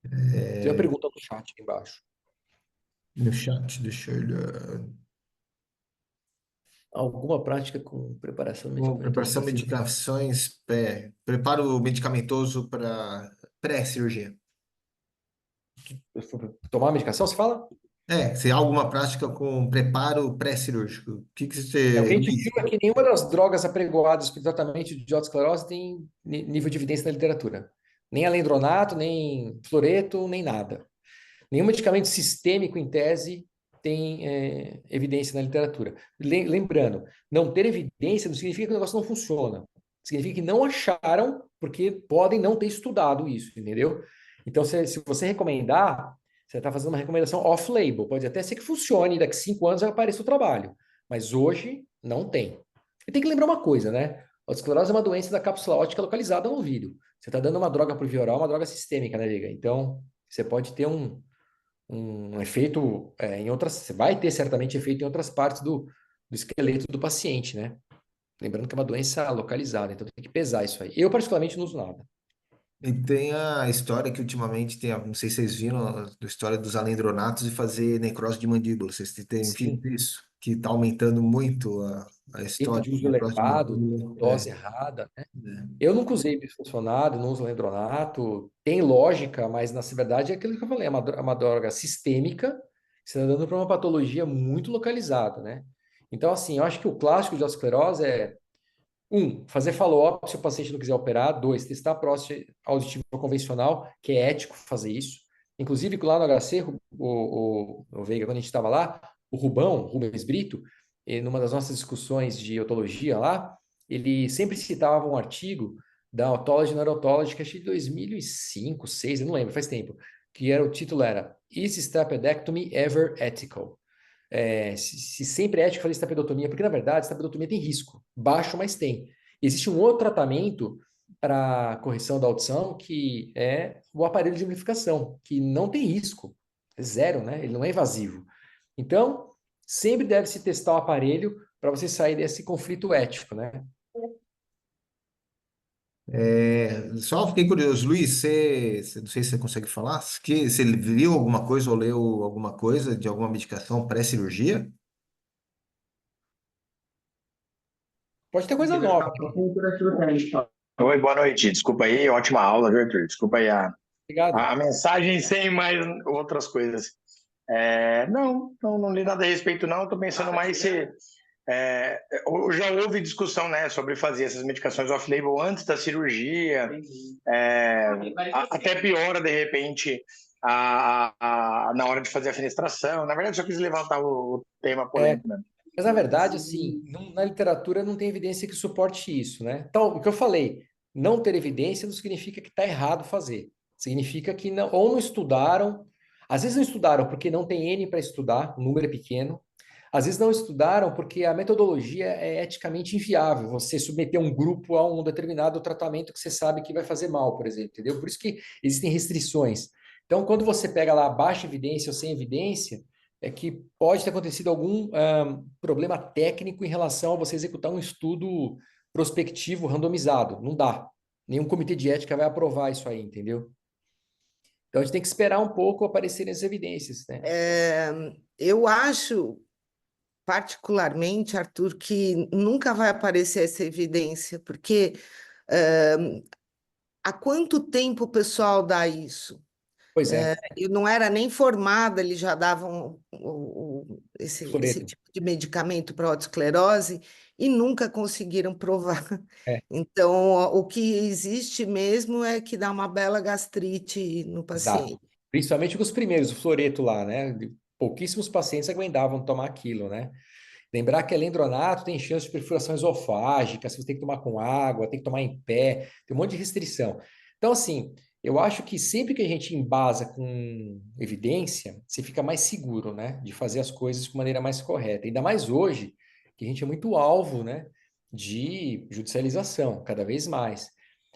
Tem uma É, pergunta no chat aqui embaixo. no chat, deixa eu olhar. Alguma prática com preparação medicamentosa Preparação para cirurgia? medicações, preparo medicamentoso para pré-cirurgia. Tomar medicação, você fala? Se há alguma prática com preparo pré-cirúrgico, o que que O que você a gente viu é que nenhuma das drogas apregoadas para o tratamento de autoesclerose tem nível de evidência na literatura. Nem alendronato, nem fluoreto, nem nada. Nenhum medicamento sistêmico, em tese, tem evidência na literatura. Lembrando, não ter evidência não significa que o negócio não funciona. Significa que não acharam, porque podem não ter estudado isso, entendeu? Então, se você recomendar, você está fazendo uma recomendação off-label. Pode até ser que funcione, daqui 5 anos vai aparecer o trabalho. Mas hoje, não tem. E tem que lembrar uma coisa, né? A esclerose é uma doença da cápsula óptica localizada no ouvido. Você está dando uma droga por via oral, uma droga sistêmica, né, Liga? Então, você pode ter um efeito em outras. Você vai ter certamente efeito em outras partes do esqueleto do paciente, né? Lembrando que é uma doença localizada, então tem que pesar isso aí. Eu, particularmente, não uso nada. E tem a história que ultimamente tem, não sei se vocês viram, a história dos alendronatos e fazer necrose de mandíbula. Vocês têm Sim, visto isso? Que está aumentando muito a tempo história de de uso necrose de elevado, mandíbula. dose errada, né? É. Eu nunca usei bisfosfonado, não uso lendronato. Tem lógica, mas na verdade é aquilo que eu falei, é uma droga sistêmica que você está dando para uma patologia muito localizada, né? Então, assim, eu acho que o clássico de osteoesclerose é fazer follow-up se o paciente não quiser operar. Dois, testar a próstata auditiva convencional, que é ético fazer isso. Inclusive, lá no HC, o Veiga, quando a gente estava lá, o Rubens Brito, numa das nossas discussões de otologia lá, ele sempre citava um artigo da Otology Neurotology, que achei de 2005, 2006, eu não lembro, faz tempo, que o título era Is Stapedectomy Ever Ethical? Se sempre é ético fazer estapedotomia, porque na verdade a estapedotomia tem risco, baixo, mas tem. Existe um outro tratamento para correção da audição que é o aparelho de amplificação, que não tem risco, é zero, né? Ele não é invasivo. Então, sempre deve se testar o aparelho para você sair desse conflito ético, né? Só fiquei curioso, Luiz, não sei se você consegue falar, que você viu alguma coisa ou leu alguma coisa de alguma medicação pré-cirurgia? Pode ter coisa nova. Oi, boa noite. Desculpa aí, ótima aula, viu, Arthur? Desculpa aí Obrigado. a mensagem sem mais outras coisas. Não li nada a respeito, não. Estou pensando mais se. Já houve discussão, né, sobre fazer essas medicações off-label antes da cirurgia, até piora, de repente, na hora de fazer a fenestração. Na verdade, só quis levantar o tema É, polêmico, né? mas na verdade, assim, na literatura não tem evidência que suporte isso, né? Então, o que eu falei, não ter evidência não significa que está errado fazer. Significa que não, ou não estudaram, às vezes não estudaram porque não tem N para estudar, o número é pequeno. Às vezes não estudaram porque a metodologia é eticamente inviável. Você submeter um grupo a um determinado tratamento que você sabe que vai fazer mal, por exemplo, entendeu? Por isso que existem restrições. Então, quando você pega lá baixa evidência ou sem evidência, é que pode ter acontecido algum problema técnico em relação a você executar um estudo prospectivo randomizado. Não dá. Nenhum comitê de ética vai aprovar isso aí, entendeu? Então a gente tem que esperar um pouco aparecerem as evidências, né? Eu acho, particularmente, Arthur, que nunca vai aparecer essa evidência, porque eh, há quanto tempo o pessoal dá isso? Pois é, Eu não era nem formada, eles já davam esse Floreto. tipo de medicamento para autoesclerose e nunca conseguiram provar. É, Então, o que existe mesmo é que dá uma bela gastrite no exato. paciente. Principalmente com os primeiros, o Floreto lá, né? Pouquíssimos pacientes aguentavam tomar aquilo, né? Lembrar que alendronato tem chance de perfuração esofágica, você tem que tomar com água, tem que tomar em pé, tem um monte de restrição. Então, assim, eu acho que sempre que a gente embasa com evidência, você fica mais seguro, né, de fazer as coisas de maneira mais correta. Ainda mais hoje, que a gente é muito alvo, né, de judicialização, cada vez mais.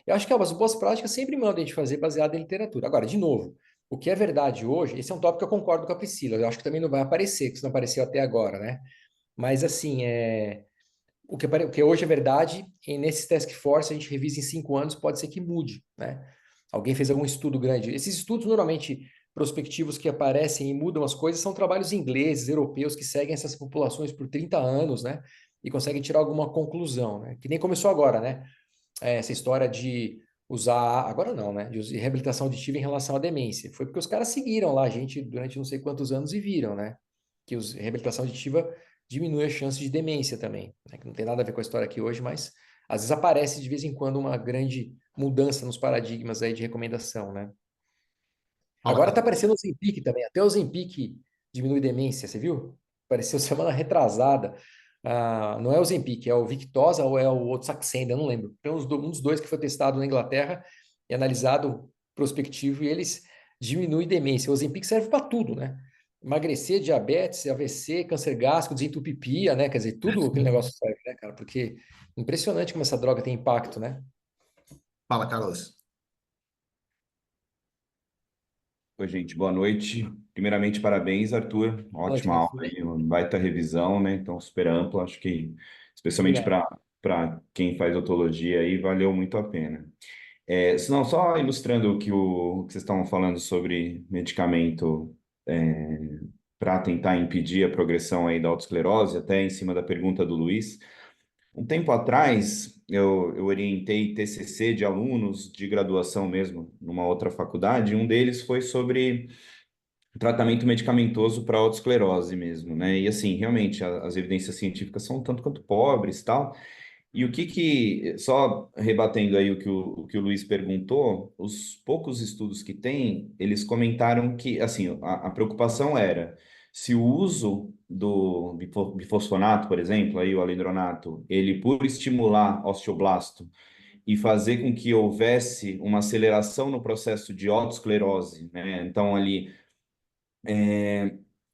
Eu acho que as boas práticas sempre mandam a gente fazer baseado em literatura. Agora, de novo, o que é verdade hoje, esse é um tópico que eu concordo com a Priscila, eu acho que também não vai aparecer, que isso não apareceu até agora, né? Mas, assim, o que hoje é verdade, e nesses task force a gente revisa em 5 anos, pode ser que mude, né? Alguém fez algum estudo grande. Esses estudos, normalmente, prospectivos que aparecem e mudam as coisas, são trabalhos ingleses, europeus, que seguem essas populações por 30 anos, né? E conseguem tirar alguma conclusão, né? Que nem começou agora, né? Essa história de usar, agora não, né? De usar reabilitação auditiva em relação à demência. Foi porque os caras seguiram lá a gente durante não sei quantos anos e viram, né? Que reabilitação auditiva diminui a chance de demência também, né? Que não tem nada a ver com a história aqui hoje, mas às vezes aparece de vez em quando uma grande mudança nos paradigmas aí de recomendação, né? Fala, Agora tá cara. aparecendo o Ozempic também, até o Ozempic diminui demência, você viu? Apareceu semana retrasada. Não é o Ozempic, é o Victoza ou é o outro Saxenda, eu não lembro. Tem um dos dois que foi testado na Inglaterra e analisado prospectivo e eles diminuem demência. O Ozempic serve para tudo, né? Emagrecer, diabetes, AVC, câncer gástrico, desentupipia, né? Quer dizer, tudo aquele negócio serve, né, cara? Porque impressionante como essa droga tem impacto, né? Fala, Carlos. Oi, gente, boa noite. Primeiramente, parabéns, Arthur. Boa noite, Ótima aula Rafa. aí, uma baita revisão, né? Então, super ampla. Acho que, especialmente Obrigado. para para quem faz odontologia aí, valeu muito a pena. Não, só ilustrando o que vocês estavam falando sobre medicamento para tentar impedir a progressão aí da autoesclerose, até em cima da pergunta do Luiz. Um tempo atrás, eu orientei TCC de alunos de graduação mesmo, numa outra faculdade, e um deles foi sobre tratamento medicamentoso para autoesclerose mesmo, né? E assim, realmente, as evidências científicas são um tanto quanto pobres, tal. E só rebatendo aí o que o Luiz perguntou, os poucos estudos que tem, eles comentaram que, assim, a preocupação era se o uso do bifosfonato, por exemplo, aí o alendronato, ele por estimular osteoblasto e fazer com que houvesse uma aceleração no processo de autoesclerose, né? Então, ali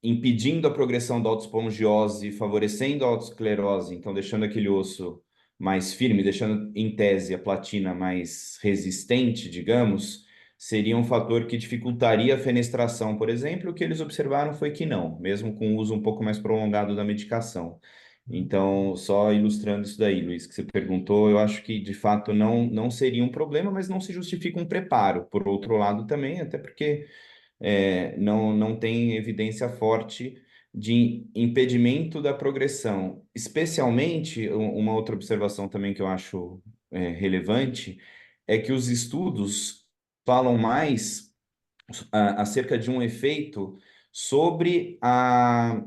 impedindo a progressão da autoespongiose, favorecendo a autoesclerose, então deixando aquele osso mais firme, deixando em tese a platina mais resistente, digamos, seria um fator que dificultaria a fenestração, por exemplo. O que eles observaram foi que não, mesmo com o uso um pouco mais prolongado da medicação. Então, só ilustrando isso daí, Luiz, que você perguntou, eu acho que de fato não seria um problema, mas não se justifica um preparo. Por outro lado, também, até porque não tem evidência forte de impedimento da progressão. Especialmente, uma outra observação também que eu acho relevante é que os estudos falam mais acerca de um efeito sobre a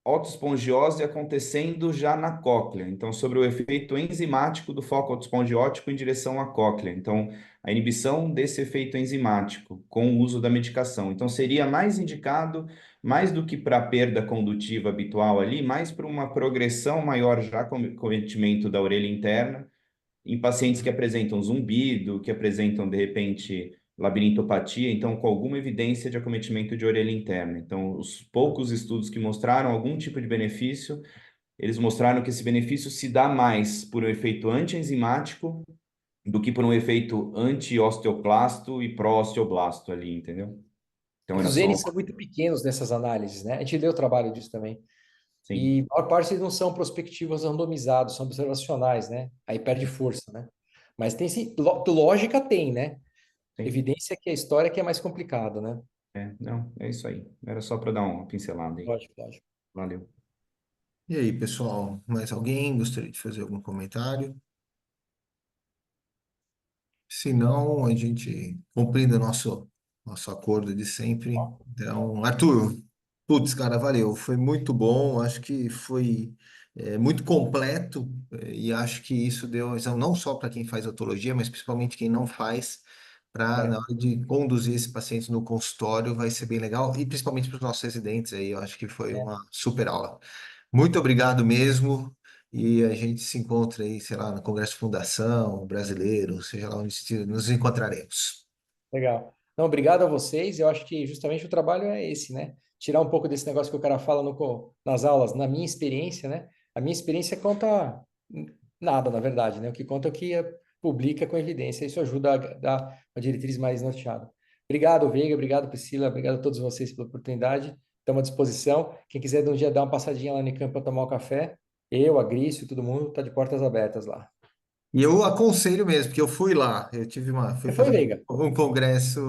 autoespongiose acontecendo já na cóclea. Então, sobre o efeito enzimático do foco autoespongiótico em direção à cóclea. Então, a inibição desse efeito enzimático com o uso da medicação. Então, seria mais indicado, mais do que para a perda condutiva habitual ali, mais para uma progressão maior já com cometimento da orelha interna, em pacientes que apresentam zumbido, que apresentam, de repente, labirintopatia, então, com alguma evidência de acometimento de orelha interna. Então, os poucos estudos que mostraram algum tipo de benefício, eles mostraram que esse benefício se dá mais por um efeito anti-enzimático do que por um efeito anti-osteoclasto e pró-osteoblasto ali, entendeu? Então, É que era os só... N's são muito pequenos nessas análises, né? A gente lê o trabalho disso também. Sim, E a maior parte eles não são prospectivos randomizados, são observacionais, né? Aí perde força, né? Mas tem sim, lógica tem, né? sim. Evidência que a história que é mais complicada, né? Não, é isso aí. Era só para dar uma pincelada aí. Lógico, lógico. Valeu. E aí, pessoal, mais alguém gostaria de fazer algum comentário? Se não, a gente cumprindo o nosso acordo de sempre. Então, Arthur, putz, cara, valeu. Foi muito bom. Acho que foi muito completo e acho que isso deu visão não só para quem faz otologia, mas principalmente quem não faz, para na É, hora de conduzir esse paciente no consultório vai ser bem legal e principalmente para os nossos residentes aí. Eu acho que foi é. uma super aula. Muito obrigado mesmo. E a gente se encontra aí, sei lá, no Congresso de Fundação Brasileiro, seja lá onde nos encontraremos. Legal. Não, obrigado a vocês. Eu acho que justamente o trabalho é esse, né? Tirar um pouco desse negócio que o cara fala nas aulas, na minha experiência, né? A minha experiência conta nada, na verdade, né? O que conta é o que publica com evidência. Isso ajuda a dar uma diretriz mais norteada. Obrigado, Veiga. Obrigado, Priscila. Obrigado a todos vocês pela oportunidade. Estamos à disposição. Quem quiser de um dia dar uma passadinha lá no campo para tomar um café, eu, a Grício, todo mundo está de portas abertas lá. E eu aconselho mesmo, porque eu fui lá, fui Você foi, fazer Veiga? um congresso,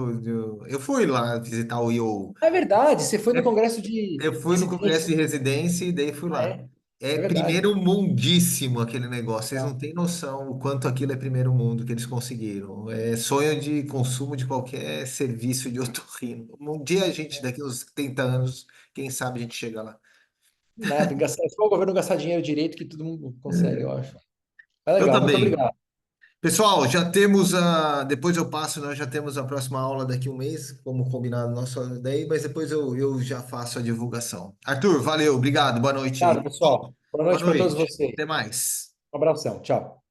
eu fui lá visitar o IO. É verdade, você foi no congresso de Eu fui no congresso residência. de residência e daí fui Ah, lá. é? É É verdade. primeiro mundíssimo aquele negócio. Vocês não Legal. têm noção o quanto aquilo é primeiro mundo que eles conseguiram. É sonho de consumo de qualquer serviço de otorrino. Um dia a gente, daqui uns 30 anos, quem sabe a gente chega lá. Nada, gastar, é só o governo gastar dinheiro direito que todo mundo consegue, eu acho. É Então legal, tá muito bem. obrigado. Pessoal, já temos depois eu passo, nós já temos a próxima aula daqui a um mês, como combinado nosso daí, mas depois eu já faço a divulgação. Arthur, valeu, obrigado, boa noite Obrigado, aí. pessoal. Boa Boa noite para todos noite, vocês. até mais. Um abração, tchau.